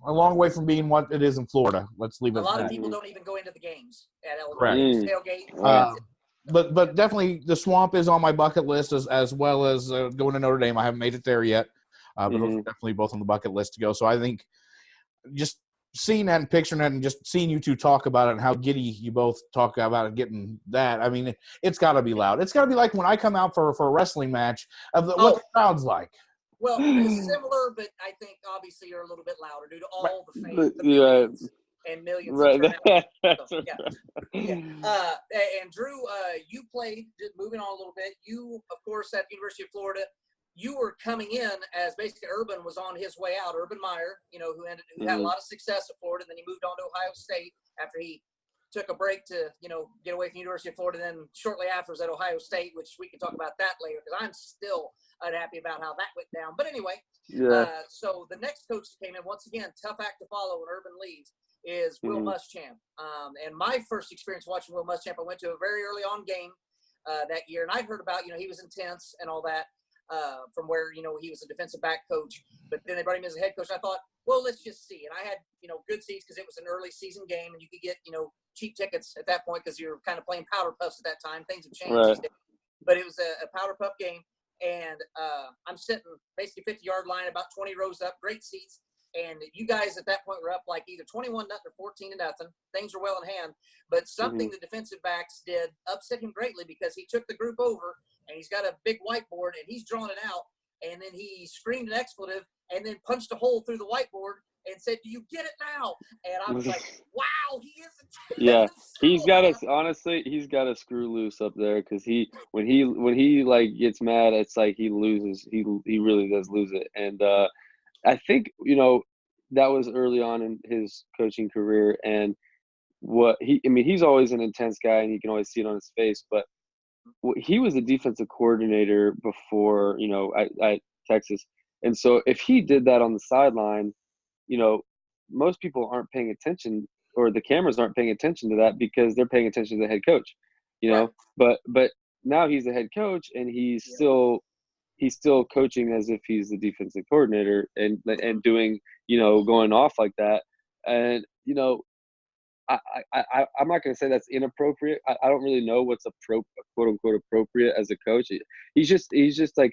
a long way from being what it is in Florida. Let's leave it. A lot at of that. people don't even go into the games at Correct. Tailgate. But definitely the Swamp is on my bucket list as well as going to Notre Dame. I haven't made it there yet, but those are definitely both on the bucket list to go. So I think just seeing that and picturing that and just seeing you two talk about it and how giddy you both talk about it, getting that, I mean, it's got to be loud. It's got to be like when I come out for a wrestling match what the crowd's like. Well, similar, but I think obviously you're a little bit louder due to all the fans, the millions and millions. Right. And Drew, you played, moving on a little bit, you, of course, at the University of Florida, you were coming in as basically Urban was on his way out. Urban Meyer, who had a lot of success at Florida, and then he moved on to Ohio State after he took a break to, get away from the University of Florida. Then shortly after was at Ohio State, which we can talk about that later because I'm still unhappy about how that went down. But anyway, so the next coach that came in, once again, tough act to follow when Urban leaves, is Will Muschamp. And my first experience watching Will Muschamp, I went to a very early on game that year, and I'd heard about, he was intense and all that from where, he was a defensive back coach. But then they brought him as a head coach. I thought, well, let's just see. And I had, good seats because it was an early season game, and you could get, cheap tickets at that point because you were kind of playing powder puffs at that time. Things have changed these days. But it was a powder puff game. And I'm sitting basically 50-yard line, about 20 rows up, great seats. And you guys at that point were up like either 21-0 or 14-0. Things were well in hand. But something the defensive backs did upset him greatly because he took the group over and he's got a big whiteboard and he's drawn it out. And then he screamed an expletive and then punched a hole through the whiteboard and said, "Do you get it now?" And I was like, "Wow, he is intense." Yeah, he's got us. Honestly, he's got a screw loose up there because when he like gets mad, it's like he loses. He really does lose it. And I think that was early on in his coaching career. And he's always an intense guy, and you can always see it on his face. But he was a defensive coordinator before at Texas, and so if he did that on the sideline, most people aren't paying attention, or the cameras aren't paying attention to that because they're paying attention to the head coach, but now he's the head coach and he's still coaching as if he's the defensive coordinator and doing, going off like that. And, I'm not going to say that's inappropriate. I don't really know what's quote unquote appropriate as a coach. He's just like,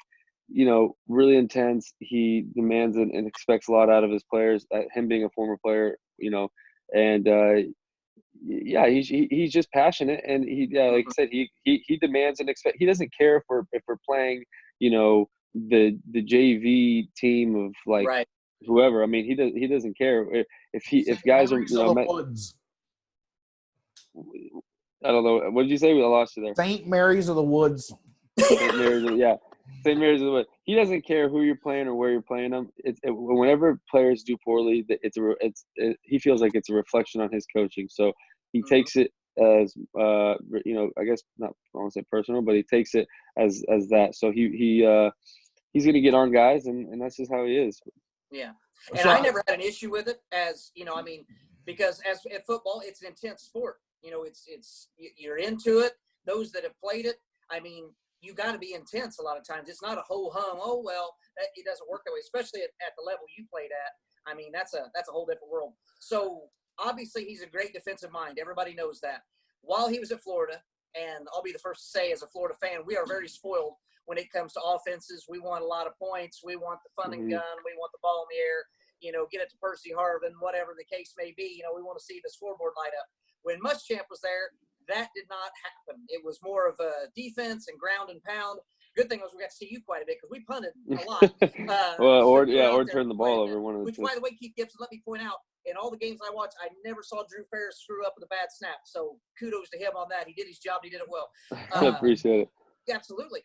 really intense. He demands and expects a lot out of his players. Him being a former player, and he's just passionate, and like I said, he demands and expect. He doesn't care if we're playing, the JV team of like whoever. I mean, he doesn't care if guys are I don't know. What did you say? I lost you there. St. Mary's of the Woods. St. Mary's of the Woods. He doesn't care who you're playing or where you're playing them. Whenever players do poorly, he feels like it's a reflection on his coaching. So he takes it as I guess not. I won't say personal, but he takes it as that. So he's going to get on guys, and that's just how he is. Yeah, and I never had an issue with it, as because as at football, it's an intense sport. You're into it. Those that have played it, I mean, you got to be intense a lot of times. It's not a ho-hum. Oh, well, it doesn't work that way, especially at the level you played at. I mean, that's a whole different world. So obviously he's a great defensive mind. Everybody knows that. While he was at Florida, and I'll be the first to say as a Florida fan, we are very spoiled when it comes to offenses. We want a lot of points. We want the fun and gun. We want the ball in the air, get it to Percy Harvin, whatever the case may be. We want to see the scoreboard light up. When Muschamp was there, that did not happen. It was more of a defense and ground and pound. Good thing was we got to see you quite a bit because we punted a lot. Or turn the ball over. One of the which, two. by the way, Keith Gibson, let me point out, in all the games I watched, I never saw Drew Ferris screw up with a bad snap. So kudos to him on that. He did his job. He did it well. I appreciate it. Absolutely.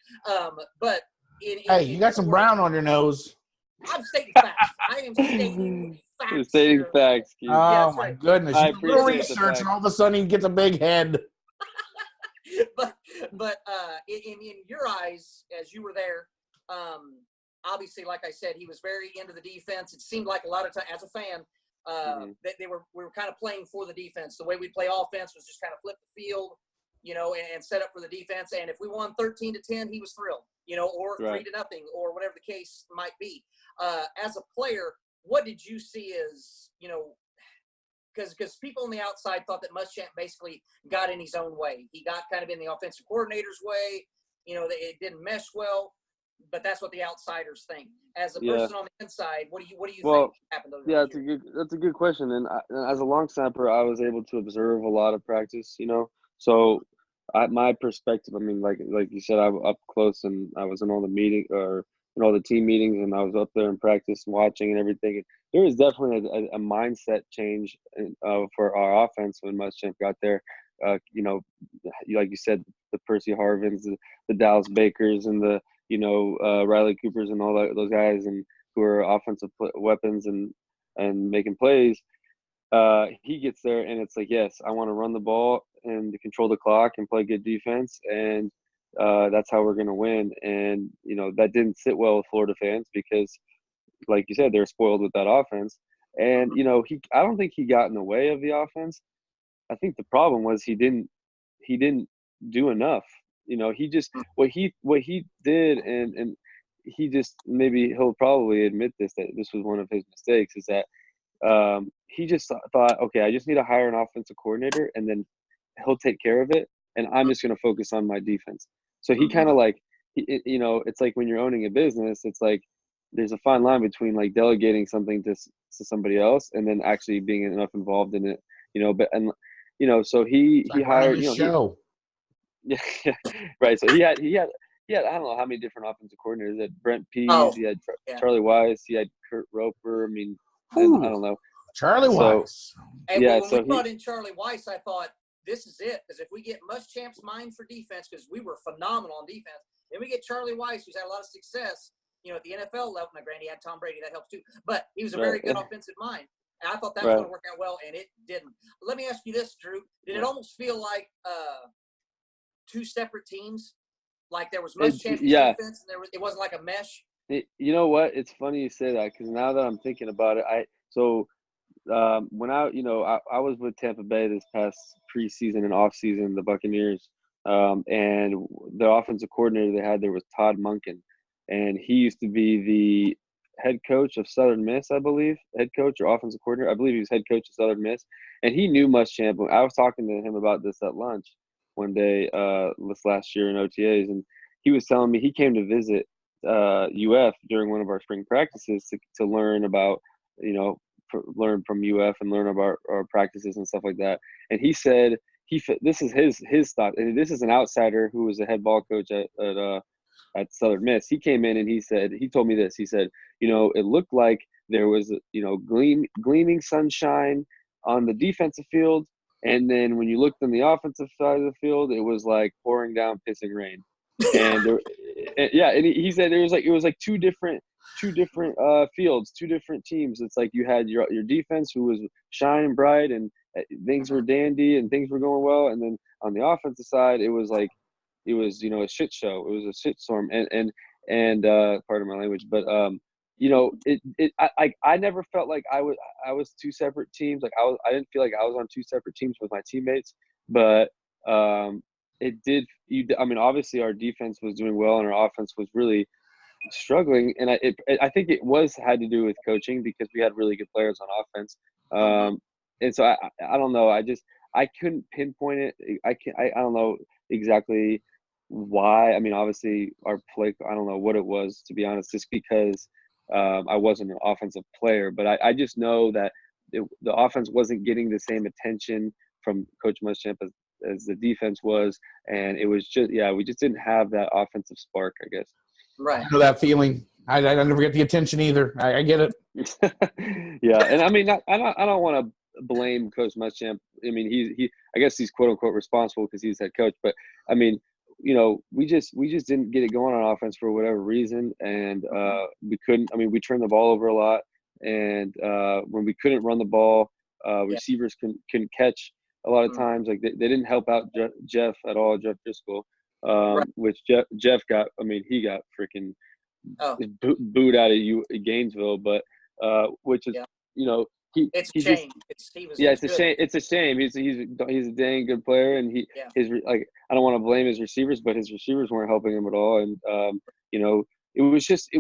But hey, you got some brown on your nose. I'm stating facts. I am stating facts. You're stating facts, Keith. Oh, my goodness. I You do a little appreciate the research, fact. and all of a sudden he gets a big head. but in your eyes, as you were there, obviously, like I said, he was very into the defense. It seemed like a lot of time, as a fan, that we were kind of playing for the defense. The way we play offense was just kind of flip the field, and set up for the defense. And if we won 13-10, he was thrilled, or 3-0, or whatever the case might be. As a player, what did you see as, because people on the outside thought that Muschamp basically got in his own way. He got kind of in the offensive coordinator's way. It didn't mesh well, but that's what the outsiders think. As a person on the inside, what do you think happened? That's a good question. And as a long snapper, I was able to observe a lot of practice. So my perspective, I mean, like you said, I was up close and I was in all the the team meetings, and I was up there in practice and watching and everything. And there was definitely a mindset change for our offense when Muschamp got there. Like you said, the Percy Harvins, the Dallas Bakers, and the Riley Coopers and all those guys, and who are offensive weapons and making plays. He gets there, and it's like, yes, I want to run the ball and to control the clock and play good defense, and that's how we're going to win. And that didn't sit well with Florida fans because, like you said, they're spoiled with that offense. And I don't think he got in the way of the offense. I think the problem was he didn't do enough. He just what he did, and he just, maybe he'll probably admit that this was one of his mistakes, is that he just thought, okay, I just need to hire an offensive coordinator, and then he'll take care of it, and I'm just going to focus on my defense. So he kind of it's like when you're owning a business, it's like there's a fine line between like delegating something to somebody else and then actually being enough involved in it. So he hired show. Yeah, right. So he had I don't know how many different offensive coordinators. He had Brent Pease, he had Charlie Weiss, he had Kurt Roper. I mean, I don't know. Charlie Weiss. And when we brought in Charlie Weiss, I thought, this is it. Because if we get Muschamp's mind for defense, because we were phenomenal on defense, then we get Charlie Weiss, who's had a lot of success, at the NFL level. Now, granted, he had Tom Brady. That helps too. But he was a very good offensive mind. And I thought that was going to work out well, and it didn't. Let me ask you this, Drew. Did it almost feel like two separate teams? Like there was Muschamp's defense, and it wasn't like a mesh? You know what? It's funny you say that, because now that I'm thinking about it, when I was with Tampa Bay this past preseason and off season, the Buccaneers, and the offensive coordinator they had there was Todd Monken, and he used to be the head coach of Southern Miss, I believe, head coach or offensive coordinator. I believe he was head coach of Southern Miss, and he knew Muschamp. I was talking to him about this at lunch one day this last year in OTAs, and he was telling me he came to visit UF during one of our spring practices to learn about, learn from UF and learn about our practices and stuff like that. And he said this is his thought, and this is an outsider who was a head ball coach at Southern Miss. He came in and he told me this. He said, it looked like there was gleaming sunshine on the defensive field, and then when you looked on the offensive side of the field, it was like pouring down pissing rain. And and he said it was like two different fields, two different teams. It's like you had your defense, who was shining bright and things were dandy and things were going well, and then on the offensive side, it was a shit show. It was a shit storm, and pardon my language, but I never felt like I was two separate teams. Like I didn't feel like I was on two separate teams with my teammates, but it did. Obviously our defense was doing well and our offense was really struggling, and I think it had to do with coaching, because we had really good players on offense. And so I don't know. I couldn't pinpoint it. I don't know exactly why. Obviously our play, I don't know what it was, to be honest, just because I wasn't an offensive player, but I just know that the offense wasn't getting the same attention from Coach Muschamp as the defense was, and it was just we just didn't have that offensive spark, I guess. Right. I know that feeling. I never get the attention either. I get it. Yeah, and I mean, I don't want to blame Coach Muschamp. I mean, he I guess he's quote unquote responsible because he's head coach, but I mean, we just didn't get it going on offense for whatever reason, and we couldn't. I mean, we turned the ball over a lot, and when we couldn't run the ball, receivers couldn't catch a lot of times. Like they didn't help out Jeff at all, Jeff Driscoll, which Jeff got. I mean, he got freaking booed out of Gainesville, but which is it's a shame. It's a shame. It's a shame. He's a dang good player, and I don't want to blame his receivers, but his receivers weren't helping him at all, and it was just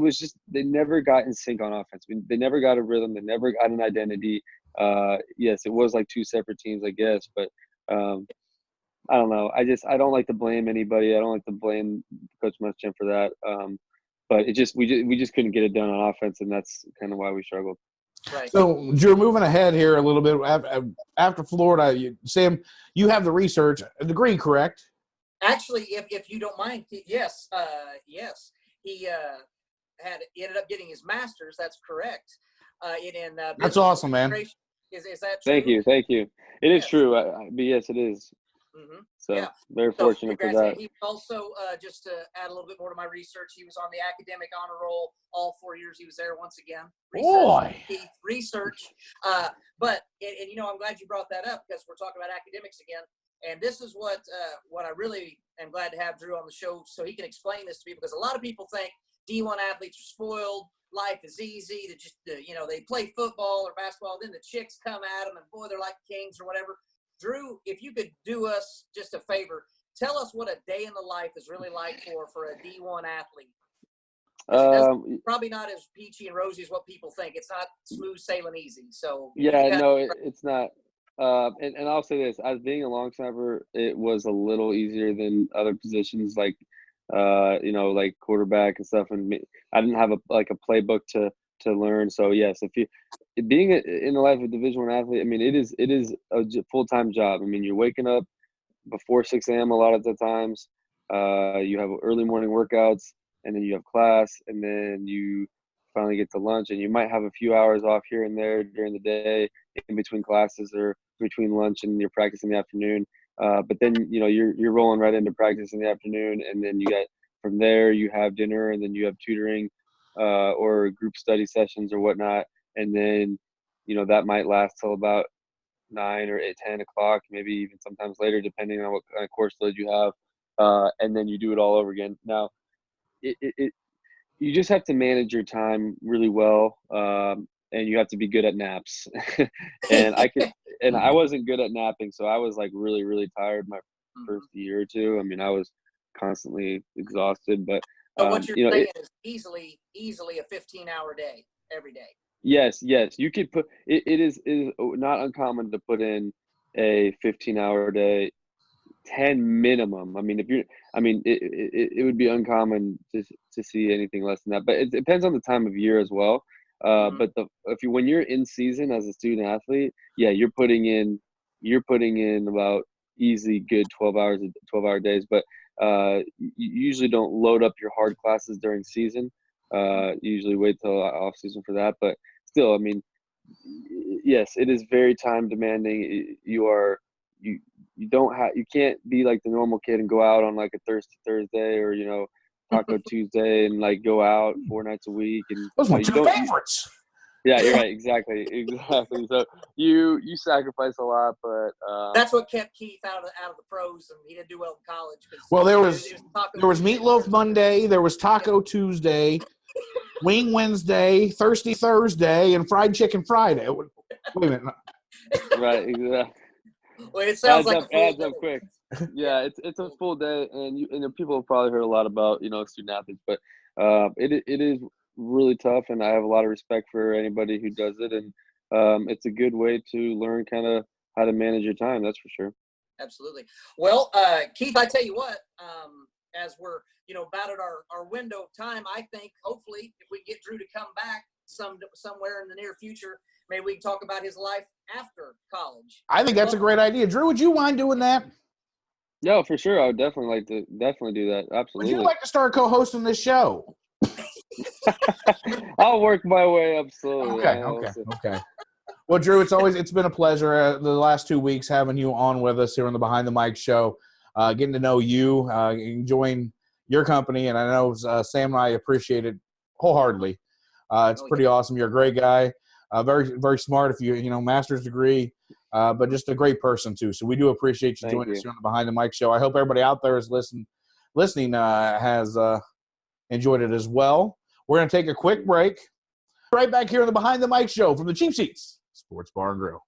they never got in sync on offense. They never got a rhythm. They never got an identity. Yes, it was like two separate teams, I guess, but I don't know. I don't like to blame anybody. I don't like to blame Coach Muschamp for that. But we just couldn't get it done on offense, and that's kind of why we struggled. Right. So, Drew, moving ahead here a little bit, after Florida, Sam, you have the research degree, correct? Actually, if you don't mind, yes. He ended up getting his master's. That's correct. That's awesome, man. Is that true? Thank you. It is true. But yes, it is. Mm-hmm. So very fortunate for that. He also, just to add a little bit more to my research, he was on the academic honor roll all 4 years he was there once again. Research. But I'm glad you brought that up because we're talking about academics again. And this is what I really am glad to have Drew on the show so he can explain this to me, because a lot of people think D1 athletes are spoiled. Life is easy. To just, they play football or basketball, then the chicks come at them and boy, they're like kings or whatever. Drew, if you could do us just a favor, tell us what a day in the life is really like for a D1 athlete. Probably not as peachy and rosy as what people think. It's not smooth sailing easy. So it's not. And I'll say this: as being a long snapper, it was a little easier than other positions, like like quarterback and stuff. And I didn't have a playbook to learn. So yes, being in the life of a Division I athlete, I mean, it is a full-time job. I mean, you're waking up before 6 a.m. a lot of the times. You have early morning workouts, and then you have class, and then you finally get to lunch, and you might have a few hours off here and there during the day in between classes or between lunch and your practice in the afternoon. But then, you're rolling right into practice in the afternoon, and then from there you have dinner, and then you have tutoring or group study sessions or whatnot. And then, that might last till about 9 or 10 o'clock, maybe even sometimes later, depending on what kind of course load you have. And then you do it all over again. Now, you just have to manage your time really well. And you have to be good at naps. And I wasn't good at napping. So I was really, really tired my first year or two. I mean, I was constantly exhausted, but what you're saying is easily a 15-hour day every day. Yes. You could put it is not uncommon to put in a 15-hour day, 10 minimum. I mean, it would be uncommon to see anything less than that. But it depends on the time of year as well. But when you're in season as a student athlete, you're putting in about easy good 12-hour days. But you usually don't load up your hard classes during season. You usually wait till off season for that. But still, I mean, yes, it is very time demanding. You can't be like the normal kid and go out on like a Thursday or Taco Tuesday and go out 4 nights a week. And those are my two favorites. Yeah, you're right. Exactly. So you sacrifice a lot, but that's what kept Keith out of the pros, and he didn't do well in college. Well, there was Meatloaf Monday, there was Taco Tuesday, Wing Wednesday, Thirsty Thursday, and Fried Chicken Friday. Wait a minute. Right. Exactly. Well, it sounds adds up quick. Yeah, it's a full day, and people have probably heard a lot about student athletes, but it is really tough, and I have a lot of respect for anybody who does it, and it's a good way to learn kind of how to manage your time. That's for sure. Absolutely. Well, Keith, I tell you what, as we're about at our window of time, I think hopefully if we get Drew to come back somewhere in the near future, maybe we can talk about his life after college. I think that's a great idea. Drew, would you mind doing that? Yeah, for sure. I would definitely like to do that. Absolutely. Would you like to start co-hosting this show? I'll work my way up slowly. Okay. Well, Drew, it's been a pleasure the last 2 weeks having you on with us here on the Behind the Mic show, getting to know you, enjoying your company, and I know Sam and I appreciate it wholeheartedly. It's pretty awesome. You're a great guy, very very smart. If you master's degree, but just a great person too. So we do appreciate you joining us here on the Behind the Mic show. I hope everybody out there is listening has enjoyed it as well. We're going to take a quick break. Right back here on the Behind the Mic show from the Cheap Seats Sports Bar and Grill.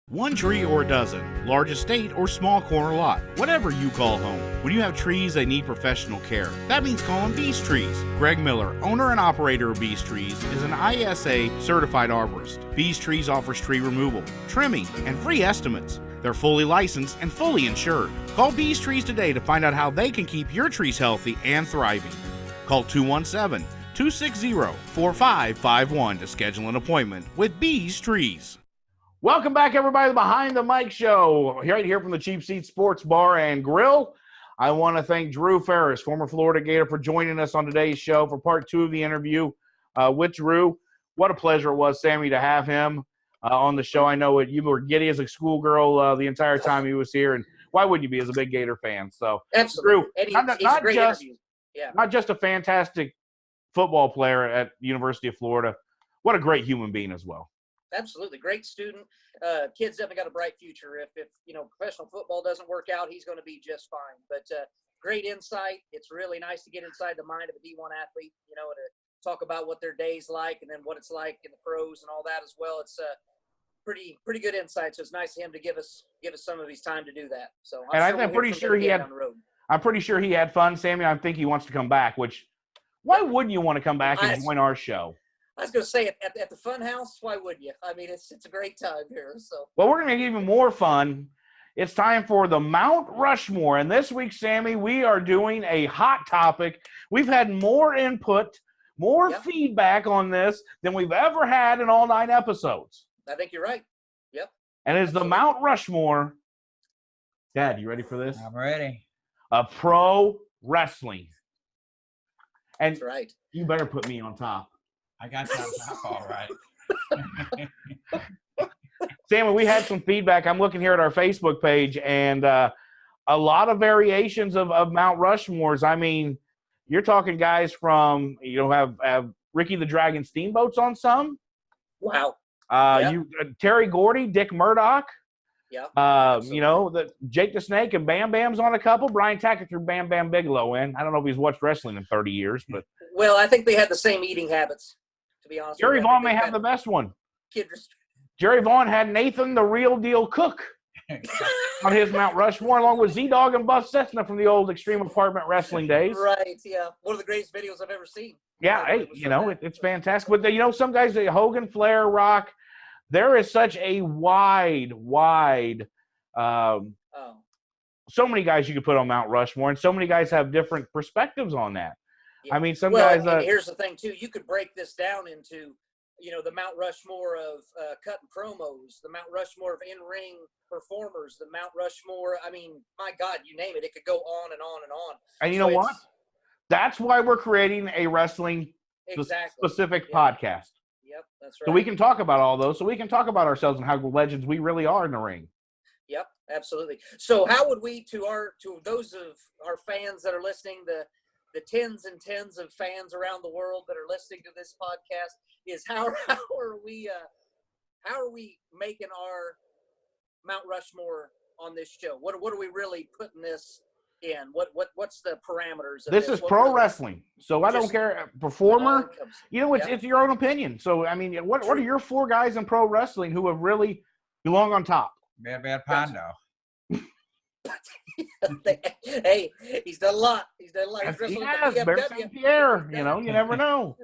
One tree or a dozen, large estate or small corner lot, whatever you call home. When you have trees that need professional care, that means calling Beast Trees. Greg Miller, owner and operator of Beast Trees, is an ISA certified arborist. Beast Trees offers tree removal, trimming, and free estimates. They're fully licensed and fully insured. Call Beast Trees today to find out how they can keep your trees healthy and thriving. Call 217-260-4551 to schedule an appointment with Beast Trees. Welcome back, everybody, to the Behind the Mic show, right here from the Cheap Seats Sports Bar and Grill. I want to thank Drew Ferris, former Florida Gator, for joining us on today's show for part 2 of the interview with Drew. What a pleasure it was, Sammy, to have him on the show. I know you were giddy as a schoolgirl the entire time he was here, and why wouldn't you be as a big Gator fan? So, absolutely. Drew, not just a fantastic football player at the University of Florida, what a great human being as well. Absolutely. Great student. Kid's definitely got a bright future. If professional football doesn't work out, he's going to be just fine. But great insight. It's really nice to get inside the mind of a D1 athlete, to talk about what their day's like and then what it's like in the pros and all that as well. It's pretty good insight. So it's nice of him to give us some of his time to do that. So I'm pretty sure he had fun, Sammy. I think he wants to come back, which why wouldn't you want to come back and join our show? I was going to say, at the fun house, why wouldn't you? I mean, it's a great time here. So. Well, we're going to make it even more fun. It's time for the Mount Rushmore. And this week, Sammy, we are doing a hot topic. We've had more input, more feedback on this than we've ever had in all 9 episodes. I think you're right. Yep. And it's the Mount Rushmore. Dad, you ready for this? I'm ready. Of pro wrestling. And that's right. You better put me on top. I got that top all right. Sammy, we had some feedback. I'm looking here at our Facebook page, and a lot of variations of Mount Rushmores. I mean, you're talking guys from, have Ricky the Dragon Steamboats on some. Wow. Terry Gordy, Dick Murdoch. Yeah. Jake the Snake and Bam Bam's on a couple. Brian Tackett threw Bam Bam Bigelow in. I don't know if he's watched wrestling in 30 years, but. Well, I think they had the same eating habits, to be honest. Jerry Vaughn may have the best one. Jerry Vaughn had Nathan the Real Deal Cook on his Mount Rushmore, along with Z-Dog and Buff Cessna from the old Extreme Apartment Wrestling days. Right, yeah. One of the greatest videos I've ever seen. Yeah, it's fantastic. But, some guys, Hogan, Flair, Rock, there is such a wide, so many guys you could put on Mount Rushmore, and so many guys have different perspectives on that. Yeah. I mean, some guys. And here's the thing, too. You could break this down into, the Mount Rushmore of cutting promos, the Mount Rushmore of in-ring performers, the Mount Rushmore. I mean, my God, you name it. It could go on and on and on. And you know what? That's why we're creating a wrestling specific podcast. Yep, that's right. So we can talk about all those. So we can talk about ourselves and how legends we really are in the ring. Yep, absolutely. So how would we, to those of our fans that are listening, the tens and tens of fans around the world that are listening to this podcast, is how are we making our Mount Rushmore on this show? What are we really putting this in? What's the parameters of this? Is pro wrestling, so I don't care. Performer, it's your own opinion. So I mean, what are your 4 guys in pro wrestling who have really belong on top? Bad Pondo. Hey, he's done a lot. He's St. Pierre. You never know.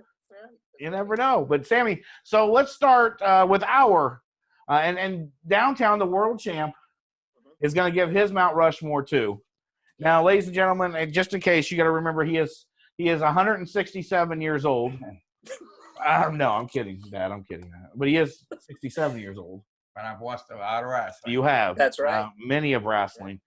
You never know. But Sammy, so let's start with our and downtown. The world champ is going to give his Mount Rushmore too. Now, ladies and gentlemen, and just in case, you got to remember he is 167 years old. No, I'm kidding, Dad. I'm kidding. But he is 67 years old. But I've watched a lot of wrestling. You have. That's right. Many of wrestling.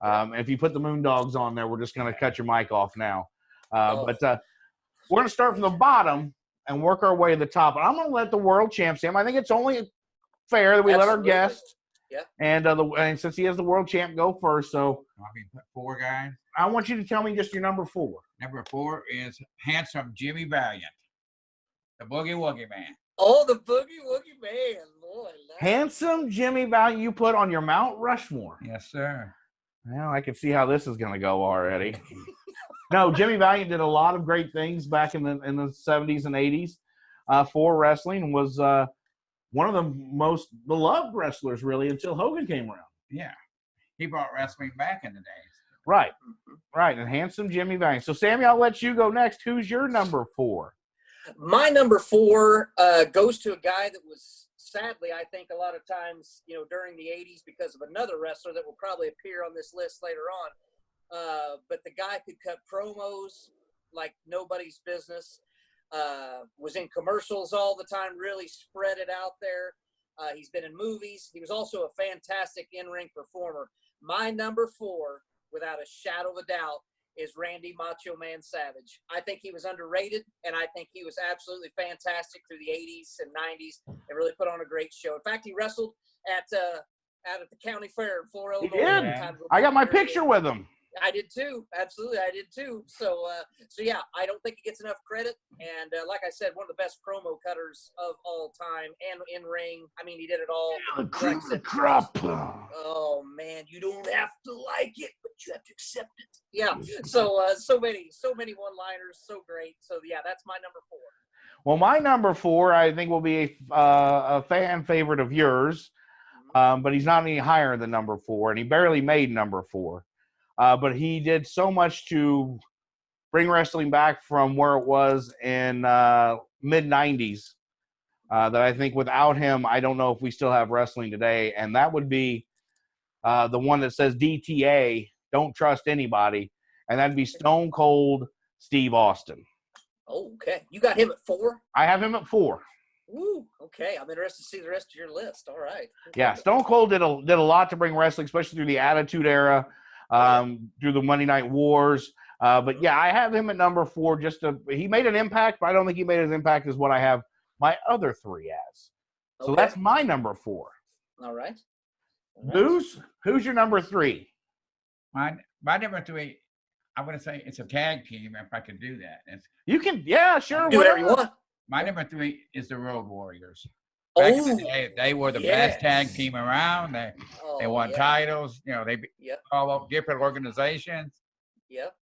If you put the Moondogs on there, we're just going to cut your mic off now. But we're going to start from the bottom and work our way to the top. And I'm going to let the world champ, Sam. I think it's only fair that we let our guest. Yeah. And since he is the world champ, go first. So Put 4 guys. I want you to tell me just your number 4. Number 4 is handsome Jimmy Valiant, the Boogie Woogie Man. Oh, the Boogie Woogie Man, boy. Handsome Jimmy Valiant, you put on your Mount Rushmore. Yes, sir. Well, I can see how this is going to go already. No, Jimmy Valiant did a lot of great things back in the 70s and 80s for wrestling, and was one of the most beloved wrestlers, really, until Hogan came around. Yeah. He brought wrestling back in the days. Right. Right. And handsome Jimmy Valiant. So, Sammy, I'll let you go next. Who's your number 4? My number 4 goes to a guy that was, sadly, I think a lot of times, during the 80s, because of another wrestler that will probably appear on this list later on. But the guy could cut promos like nobody's business. Was in commercials all the time, really spread it out there. He's been in movies. He was also a fantastic in-ring performer. My number 4, without a shadow of a doubt, is Randy Macho Man Savage. I think he was underrated, and I think he was absolutely fantastic through the 80s and 90s and really put on a great show. In fact, he wrestled out at the county fair in Florida. He did. I got my picture with him. I did too. Absolutely, I did too. So yeah, I don't think he gets enough credit. And like I said, one of the best promo cutters of all time, and in ring. I mean, he did it all. Crap. Oh man, you don't have to like it, but you have to accept it. Yeah. So many one-liners, so great. So yeah, that's my number 4. Well, my number 4, I think, will be a fan favorite of yours, but he's not any higher than number 4, and he barely made number 4. But he did so much to bring wrestling back from where it was in mid-90s that I think without him, I don't know if we still have wrestling today. And that would be the one that says DTA, don't trust anybody. And that'd be Stone Cold Steve Austin. Oh, okay. You got him at 4? I have him at 4. Woo. Okay. I'm interested to see the rest of your list. All right. Yeah, Stone Cold did a lot to bring wrestling, especially through the Attitude Era. Through the Monday Night Wars. But yeah, I have him at number 4. He made an impact, but I don't think he made as impact as what I have my other 3 as. So that's my number 4. All right. Who's your number 3? My number 3, I'm going to say it's a tag team, if I could do that. You can, yeah, sure. Do whatever you want. My number 3 is the Road Warriors. Back in the day, they were the best tag team around. They won titles. They call up different organizations. Yep.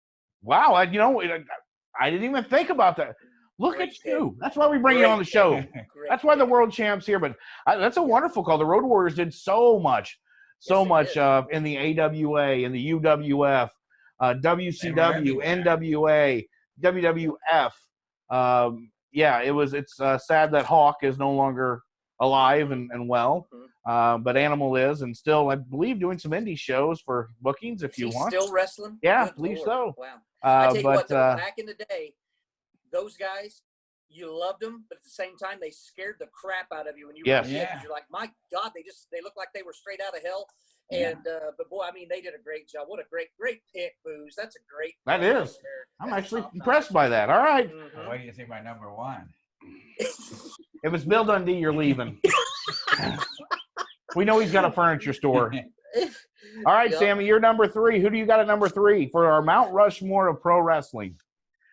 Wow, I didn't even think about that. Look at you. That's why we bring you on the show. That's why the world champ's here. But that's a wonderful call. The Road Warriors did so much in the AWA, in the UWF, WCW, NWA, WWF. It's sad that Hawk is no longer alive and well, but Animal is, and still, I believe, doing some indie shows for bookings if you want. Still wrestling? Yeah, I believe so. Wow. I tell you what, though, back in the day, those guys, you loved them, but at the same time, they scared the crap out of you when you were a kid. You're like, my God, they look like they were straight out of hell. And but boy, I mean, they did a great job. What a great pick, Booze. That's a great. That is. I'm actually impressed by that. All right. Wait till you see my number 1. If it's Bill Dundee, you're leaving. We know he's got a furniture store. All right, Sammy, you're number 3. Who do you got at number 3 for our Mount Rushmore of pro wrestling?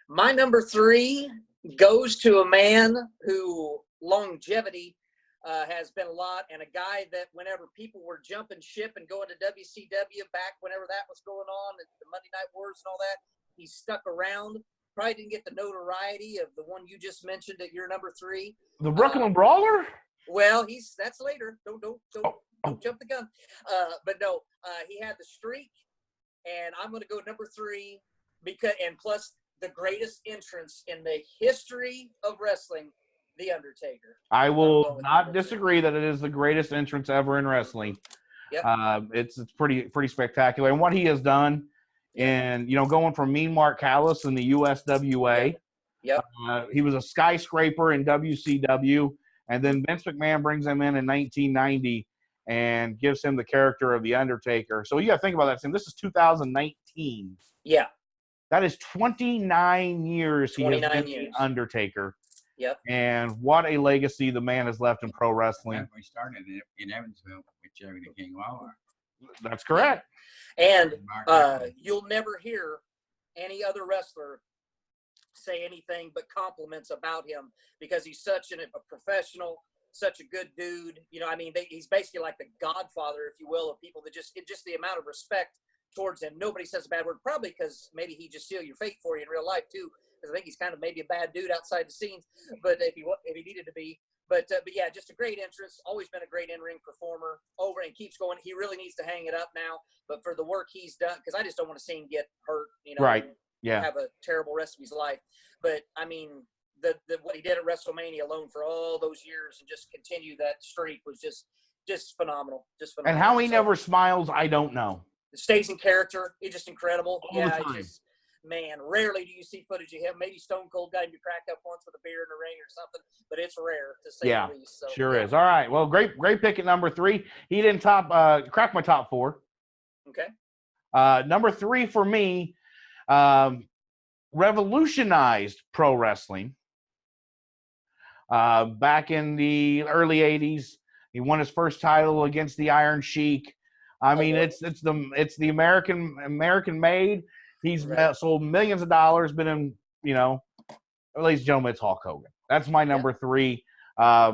My number 3 goes to a man who longevity has been a lot, and a guy that whenever people were jumping ship and going to WCW back whenever that was going on, the Monday Night Wars and all that, he stuck around. Probably didn't get the notoriety of the one you just mentioned at your number 3. The Brooklyn Brawler? Well, that's later. Don't jump the gun. But no, he had the streak, and I'm going to go number 3 plus the greatest entrance in the history of wrestling, The Undertaker. I will not disagree that it is the greatest entrance ever in wrestling. Yep. It's pretty spectacular, and what he has done. And, going from Mean Mark Callis in the USWA. Yep. He was a skyscraper in WCW. And then Vince McMahon brings him in 1990. and gives him the character of the Undertaker. So you got to think about that. Sam. This is 2019. Yeah. That is 29 years he has 29 been years. the Undertaker. Yep. And what a legacy the man has left in pro wrestling. We started in Evansville with Jerry the King Lawler. That's correct. And you'll never hear any other wrestler say anything but compliments about him because he's such a professional, such a good dude. You know, I mean, he's basically like the godfather, if you will, of people that just the amount of respect towards him. Nobody says a bad word, probably because maybe he just seal your fate for you in real life too. Because I think he's kind of maybe a bad dude outside the scenes, but if he needed to be. But yeah, just a great entrance. Always been a great in-ring performer. Over and keeps going. He really needs to hang it up now. But for the work he's done, because I just don't want to see him get hurt. You know, right? Yeah. Have a terrible rest of his life. But I mean, the what he did at WrestleMania alone for all those years and just continue that streak was just phenomenal. Just phenomenal. And how he never smiles, I don't know. Stays in character. He's just incredible. All the time. Man, rarely do you see footage of him. Maybe Stone Cold got him to crack up once with a beer in the ring or something, but it's rare to say the least. So, sure is. All right. Well, great pick at number 3. He didn't crack my top 4. Okay. Number 3 for me, revolutionized pro wrestling. Back in the early 80s, he won his first title against the Iron Sheik. I mean, it's the American made. He's sold millions of dollars, been in, ladies and gentlemen, it's Hulk Hogan. That's my number 3. People are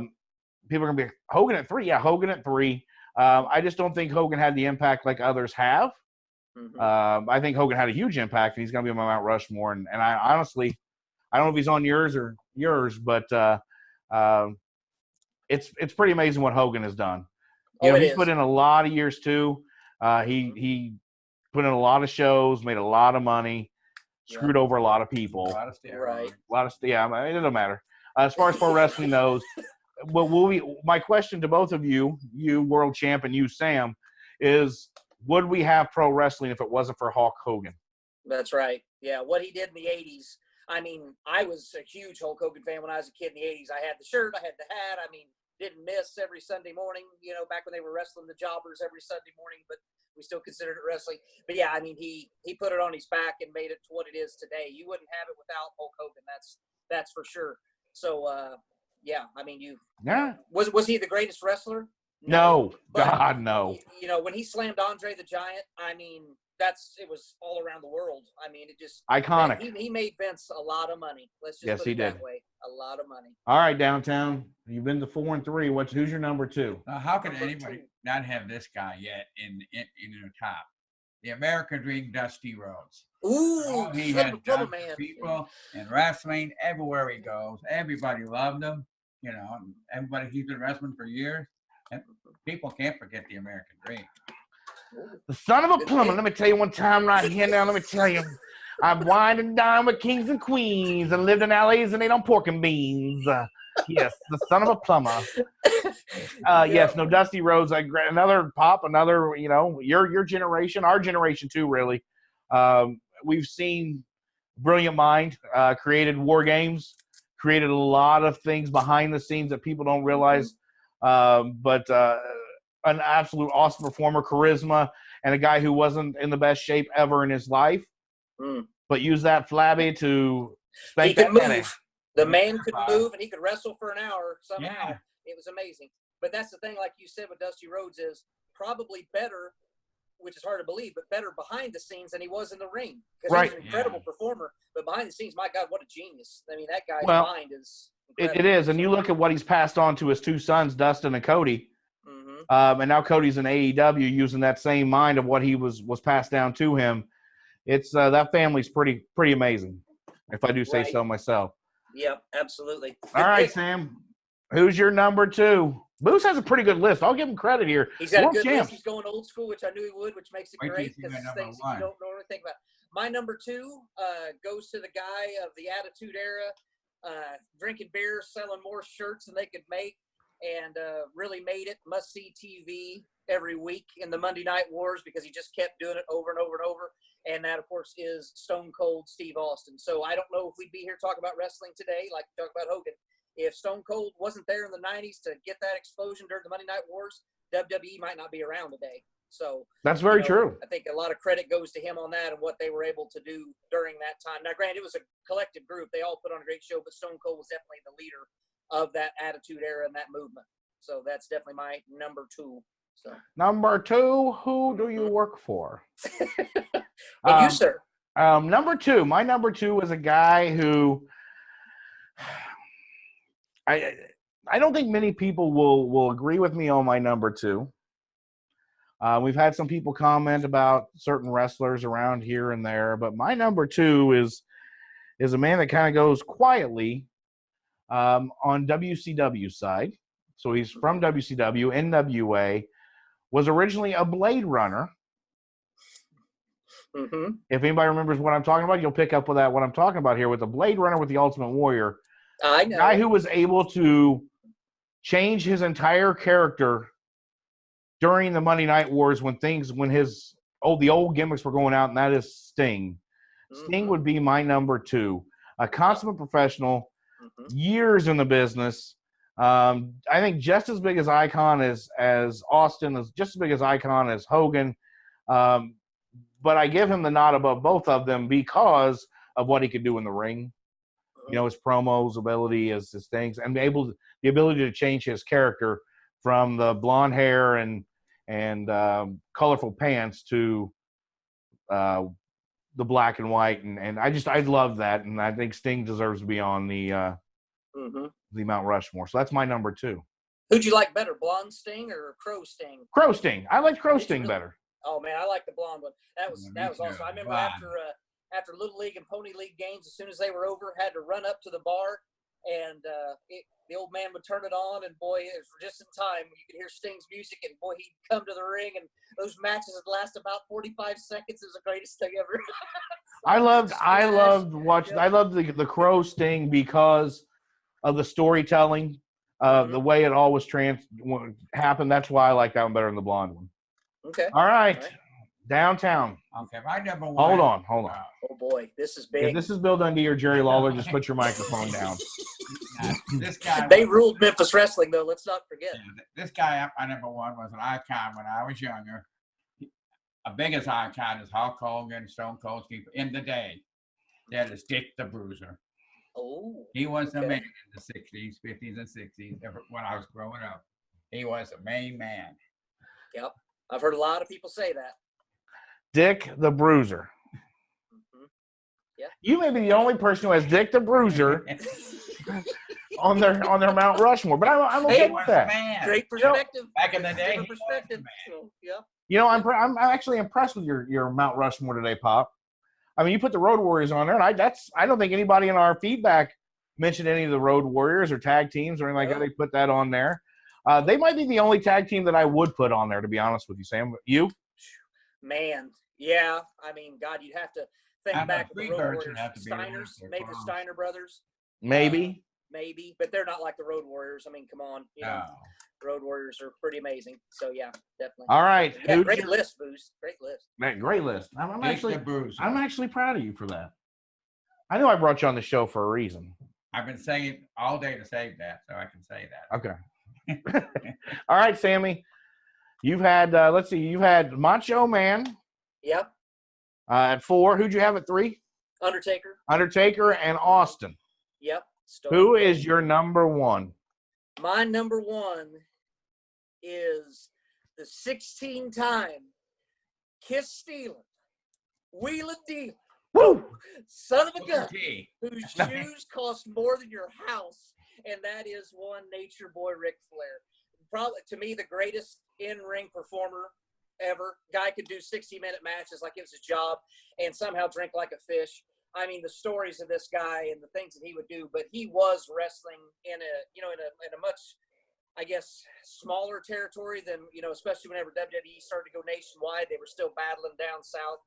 going to be, Hogan at 3? Yeah, Hogan at 3. I just don't think Hogan had the impact like others have. Mm-hmm. I think Hogan had a huge impact, and he's going to be on my Mount Rushmore. And I honestly, I don't know if he's on yours, but it's pretty amazing what Hogan has done. He's put in a lot of years, too. He put in a lot of shows, made a lot of money, screwed over a lot of people. A lot of steroids. It doesn't matter. As far as pro wrestling knows, my question to both of you world champ and you, Sam, is would we have pro wrestling if it wasn't for Hulk Hogan? That's right. Yeah, what he did in the 80s. I mean, I was a huge Hulk Hogan fan when I was a kid in the 80s. I had the shirt, I had the hat. I mean, didn't miss every Sunday morning, back when they were wrestling the jobbers every Sunday morning, but we still considered it wrestling. But yeah, I mean, he put it on his back and made it to what it is today. You wouldn't have it without Hulk Hogan. That's for sure. So yeah, I mean, was he the greatest wrestler? No, God, no. When he slammed Andre the Giant, I mean, it was all around the world. I mean, it just iconic. He made Vince a lot of money. Let's just put it that way. A lot of money. All right, Downtown. You've been to 4 and 3. Who's your number 2? How can anybody not have this guy yet in the top? The American Dream, Dusty Rhodes. Ooh, he has done for people in wrestling everywhere he goes. Everybody loved him. Everybody, he's been wrestling for years. And people can't forget the American Dream. The son of a plumber. Let me tell you one time right here now. Let me tell you. I've wined and dined with kings and queens and lived in alleys and ate on pork and beans. Yes, the son of a plumber. Yes, no, Dusty Rhodes. Another your generation, our generation too, really. We've seen brilliant mind, created war games, created a lot of things behind the scenes that people don't realize. But an absolute awesome performer, charisma, and a guy who wasn't in the best shape ever in his life, but used that flabby to spank that money. The man could move, and he could wrestle for an hour somehow. Yeah. It was amazing. But that's the thing, like you said with Dusty Rhodes, is probably better, which is hard to believe, but better behind the scenes than he was in the ring. Because he's an incredible performer, but behind the scenes, my God, what a genius. I mean, that guy's mind is incredible. It is, and you look at what he's passed on to his 2 sons, Dustin and Cody, and now Cody's in AEW using that same mind of what he was passed down to him. It's that family's pretty amazing, if I do say so myself. Yep, absolutely. All right, Sam. Who's your number 2? Moose has a pretty good list. I'll give him credit here. He's got a good list. He's going old school, which I knew he would, which makes it great because it's things that you don't normally think about. My number 2 goes to the guy of the Attitude Era, drinking beer, selling more shirts than they could make, and really made it must-see TV every week in the Monday Night Wars because he just kept doing it over and over and over. And that, of course, is Stone Cold Steve Austin. So I don't know if we'd be here talking about wrestling today like we talk about Hogan. If Stone Cold wasn't there in the 90s to get that explosion during the Monday Night Wars, WWE might not be around today. So that's very true. I think a lot of credit goes to him on that and what they were able to do during that time. Now, granted, it was a collective group. They all put on a great show, but Stone Cold was definitely the leader of that Attitude Era and that movement. So that's definitely my number 2. So Number 2, who do you work for? And you, sir? Number 2, my number 2 is a guy who I don't think many people will agree with me on my number 2. We've had some people comment about certain wrestlers around here and there, but my number 2 is a man that kind of goes quietly on WCW side. So he's from WCW, NWA, was originally a Blade Runner. Mm-hmm. If anybody remembers what I'm talking about, you'll pick up with that, what I'm talking about here with the Blade Runner with the Ultimate Warrior. I know. A guy who was able to change his entire character during the Monday Night Wars when the old gimmicks were going out, and that is Sting. Sting would be my number 2. A consummate professional, years in the business. I think just as big as icon as Austin, is just as big as icon as Hogan. But I give him the nod above both of them because of what he could do in the ring. His promos, ability, his things, and the ability to change his character from the blonde hair and colorful pants to the black and white, and I love that, and I think Sting deserves to be on the Mount Rushmore. So that's my number 2. Who'd you like better, Blonde Sting or Crow Sting? Crow Sting. I like Crow Sting better. Oh man, I like the blonde one. That was awesome. I remember after Little League and Pony League games, as soon as they were over, had to run up to the bar, and the old man would turn it on, and boy, it was just in time. You could hear Sting's music, and boy, he'd come to the ring, and those matches would last about 45 seconds. It was the greatest thing ever. I loved watching. I loved the Crow Sting because of the storytelling, the way it all was happened. That's why I like that one better than the blonde one. Okay. All right. Downtown. Okay, my number 1. Hold on. Oh boy, this is big. If this is Bill Dundee or Jerry Lawler, just put your microphone down. This guy. They ruled Memphis wrestling, though. Let's not forget. This guy, my number 1, was an icon when I was younger. A biggest icon is Hulk Hogan, Stone Cold Steve. In the day, that is Dick the Bruiser. Oh. He was the man in the 60s, 50s, and 60s when I was growing up. He was the main man. Yep. I've heard a lot of people say that. Dick the Bruiser. Yeah. You may be the only person who has Dick the Bruiser on their Mount Rushmore, but I'm okay with that. Man. Great perspective. Back in the day, Great perspective. So, yeah. I'm actually impressed with your Mount Rushmore today, Pop. I mean, you put the Road Warriors on there, and I don't think anybody in our feedback mentioned any of the Road Warriors or tag teams or anything like that. They put that on there. They might be the only tag team that I would put on there, to be honest with you, Sam. You? Man, yeah. I mean, God, you'd have to think back to the Road Warriors. Steiners, maybe the Steiner brothers. Maybe. Maybe, but they're not like the Road Warriors. I mean, come on. The Road Warriors are pretty amazing. So, yeah, definitely. All right. Yeah, great list, Booze. Great list. Man, great list. I'm actually proud of you for that. I knew I brought you on the show for a reason. I've been saying all day to save that, so I can say that. Okay. All right, Sammy. You've had, you've had Macho Man. Yep. At 4. Who'd you have at 3? Undertaker and Austin. Yep. Who is your number 1? My number 1 is the 16-time kiss-stealing, wheeling dealing, son of a gun, whose shoes cost more than your house, and that is one Nature Boy Ric Flair. Probably, to me, the greatest in-ring performer ever. Guy could do 60-minute matches like it was his job and somehow drink like a fish. I mean, the stories of this guy and the things that he would do, but he was wrestling in a much, I guess, smaller territory than, especially whenever WWE started to go nationwide. They were still battling down south,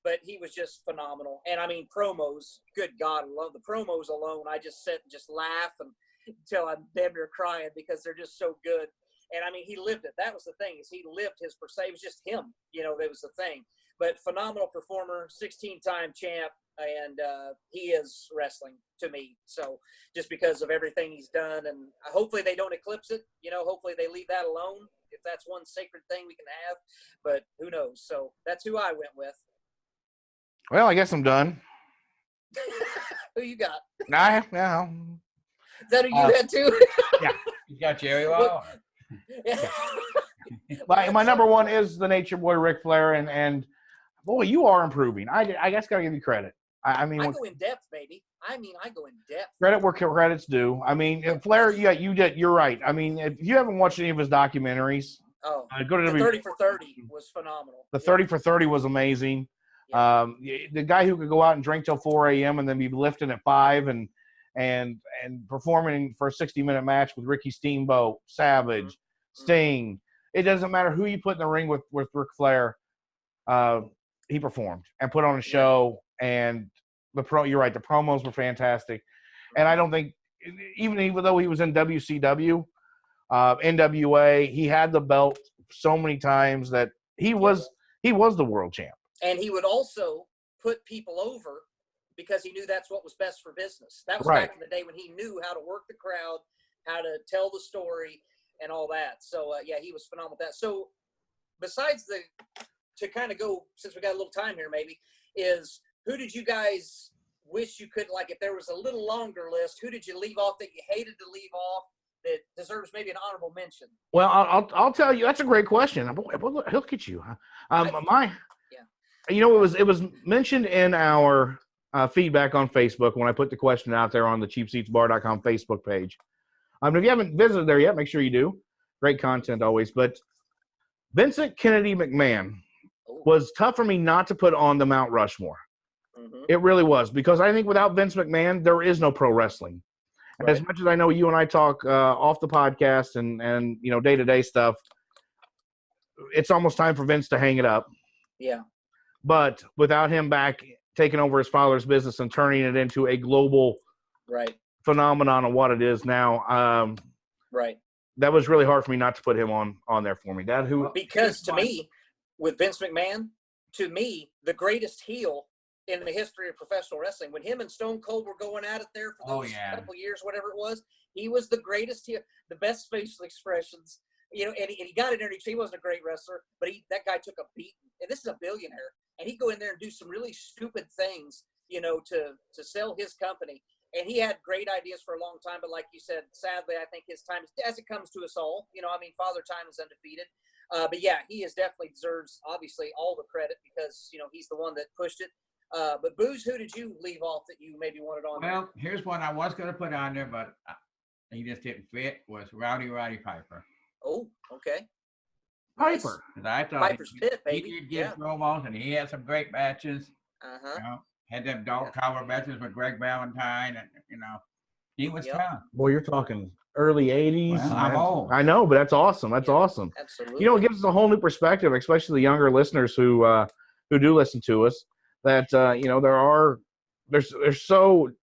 but he was just phenomenal. And I mean, promos, good God, I love the promos alone. I just sit and just laugh until I'm damn near crying because they're just so good. And I mean, he lived it. That was the thing, is he lived his persona. It was just him, that was the thing. But phenomenal performer, 16-time champ, and he is wrestling to me. So just because of everything he's done, and hopefully they don't eclipse it. Hopefully they leave that alone. if that's one sacred thing we can have, but who knows? So that's who I went with. Well, I guess I'm done. Who you got? Yeah. Is that who you had too? Yeah. You got Jerry Law. My number one is the Nature Boy, Ric Flair, and boy, you are improving. I guess gotta give you credit. I mean, I go in depth, baby. I go in depth. Credit where credit's due. I mean, Flair, you're right. I mean, if you haven't watched any of his documentaries, go to the 30 for 30 was phenomenal. The 30 for 30 was amazing. Yeah. The guy who could go out and drink till 4 a.m. and then be lifting at 5 and performing for a 60-minute match with Ricky Steamboat, Savage, Sting. It doesn't matter who you put in the ring with Ric Flair. He performed and put on a show. And you're right, the promos were fantastic. And I don't think, even though he was in WCW, NWA, he had the belt so many times that he was the world champ. And he would also put people over because he knew that's what was best for business. That was Right. back in the day when he knew how to work the crowd, how to tell the story, and all that. So, he was phenomenal at that. So, besides to kind of go, since we got a little time here maybe, is who did you guys wish you could, like if there was a little longer list, who did you leave off that you hated to leave off that deserves maybe an honorable mention? Well, I'll tell you, that's a great question. Look at you. It was mentioned in our feedback on Facebook when I put the question out there on the cheapseatsbar.com Facebook page. If you haven't visited there yet, make sure you do. Great content always. But Vincent Kennedy McMahon was tough for me not to put on the Mount Rushmore. Mm-hmm. It really was, because I think without Vince McMahon, there is no pro wrestling. And as much as I know you and I talk off the podcast and day-to-day stuff, it's almost time for Vince to hang it up. Yeah. But without him back taking over his father's business and turning it into a global phenomenon of what it is now, that was really hard for me not to put him on there for me. Because to me, with Vince McMahon, to me, the greatest heel in the history of professional wrestling, when him and Stone Cold were going at it there for those couple years, whatever it was, he was the greatest heel, the best facial expressions, and he got in there. He wasn't a great wrestler, but that guy took a beating. And this is a billionaire, and he'd go in there and do some really stupid things, to sell his company. And he had great ideas for a long time, but like you said, sadly, I think his time, as it comes to us all, Father Time is undefeated. But yeah, he definitely deserves, obviously, all the credit because, he's the one that pushed it. But Booze, who did you leave off that you maybe wanted on there? Well, here's one I was going to put on there, but he just didn't fit, was Roddy Piper. Oh, okay. Piper. I thought Piper's Pit, baby. He did give promos, and he had some great matches. Uh-huh. Had them dog collar matches with Greg Valentine, and, he was tough. Boy, you're talking early 80s. Well, I'm old. I know, but that's awesome. That's awesome. Absolutely. It gives us a whole new perspective, especially the younger listeners who do listen to us, that,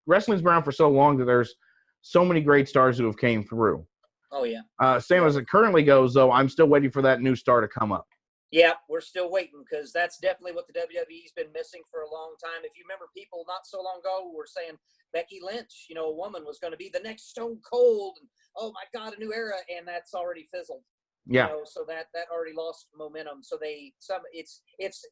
wrestling's been around for so long that there's so many great stars who have came through. Oh, yeah. Same as it currently goes, though, I'm still waiting for that new star to come up. Yeah, we're still waiting because that's definitely what the WWE's been missing for a long time. If you remember, people not so long ago were saying Becky Lynch, a woman was going to be the next Stone Cold, and oh my God, a new era, and that's already fizzled. Yeah. So that already lost momentum. So it's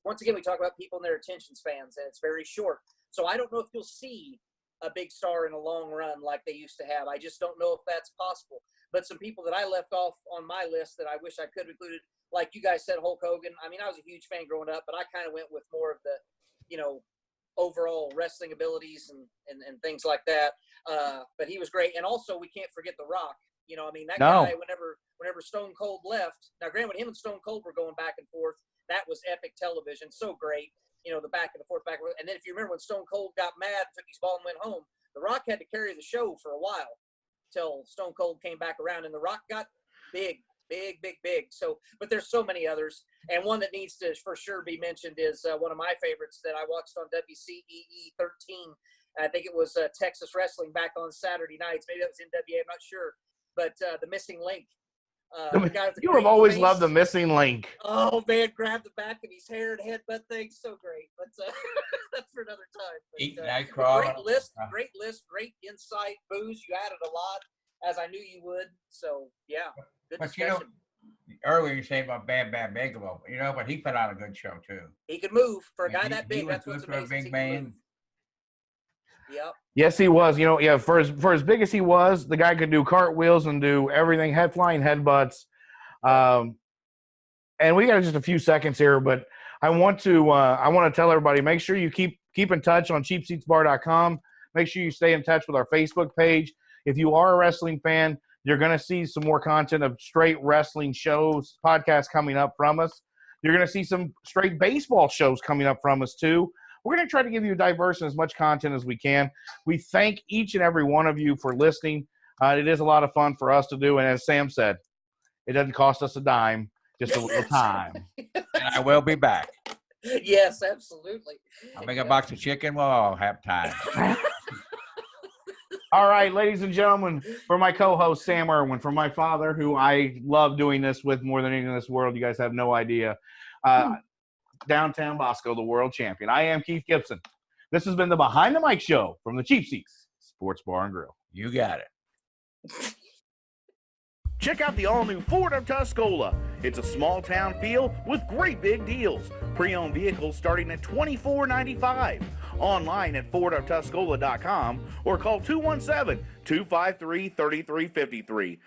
once again we talk about people and their attention spans, and it's very short. So I don't know if you'll see a big star in a long run like they used to have. I just don't know if that's possible. But some people that I left off on my list that I wish I could have included, like you guys said, Hulk Hogan. I mean, I was a huge fan growing up, but I kind of went with more of the, overall wrestling abilities and things like that. But he was great. And also, we can't forget The Rock. That guy, whenever Stone Cold left, now granted, when him and Stone Cold were going back and forth, that was epic television. So great. The back and forth. And then if you remember when Stone Cold got mad, took his ball and went home, The Rock had to carry the show for a while till Stone Cold came back around, and The Rock got big. So, but there's so many others, and one that needs to for sure be mentioned is one of my favorites that I watched on WCEE 13. I think it was Texas Wrestling back on Saturday nights. Maybe that was NWA. I'm not sure, but the Missing Link. The guy with the you have always loved the Missing Link. Oh man, grab the back of his hair and headbutt things. So great, but that's for another time. But, great list, great insight. Booze, you added a lot, as I knew you would. So yeah, good discussion. Erwin, you say about Bam Bam Bigelow, but he put on a good show too. He could move for a guy He- that he big. was That's what's good for a amazing. big He can man. move. Yep. Yes, he was. For as big as he was, the guy could do cartwheels and do everything, head flying headbutts. And we got just a few seconds here, but I want to tell everybody, make sure you keep in touch on cheapseatsbar.com. Make sure you stay in touch with our Facebook page. If you are a wrestling fan, you're going to see some more content of straight wrestling shows, podcasts coming up from us. You're going to see some straight baseball shows coming up from us too. We're going to try to give you diverse and as much content as we can. We thank each and every one of you for listening. It is a lot of fun for us to do. And as Sam said, it doesn't cost us a dime, just a little time. And I will be back. Yes, absolutely. I'll make a box of chicken. We'll all have time. All right, ladies and gentlemen, for my co-host, Sam Erwin, for my father, who I love doing this with more than anything in this world, you guys have no idea, downtown Bosco, the world champion. I am Keith Gibson. This has been the Behind the Mic Show from the Cheap Seats Sports Bar and Grill. You got it. Check out the all-new Ford of Tuscola. It's a small-town feel with great big deals. Pre-owned vehicles starting at $24.95. Online at FordofTuscola.com or call 217-253-3353.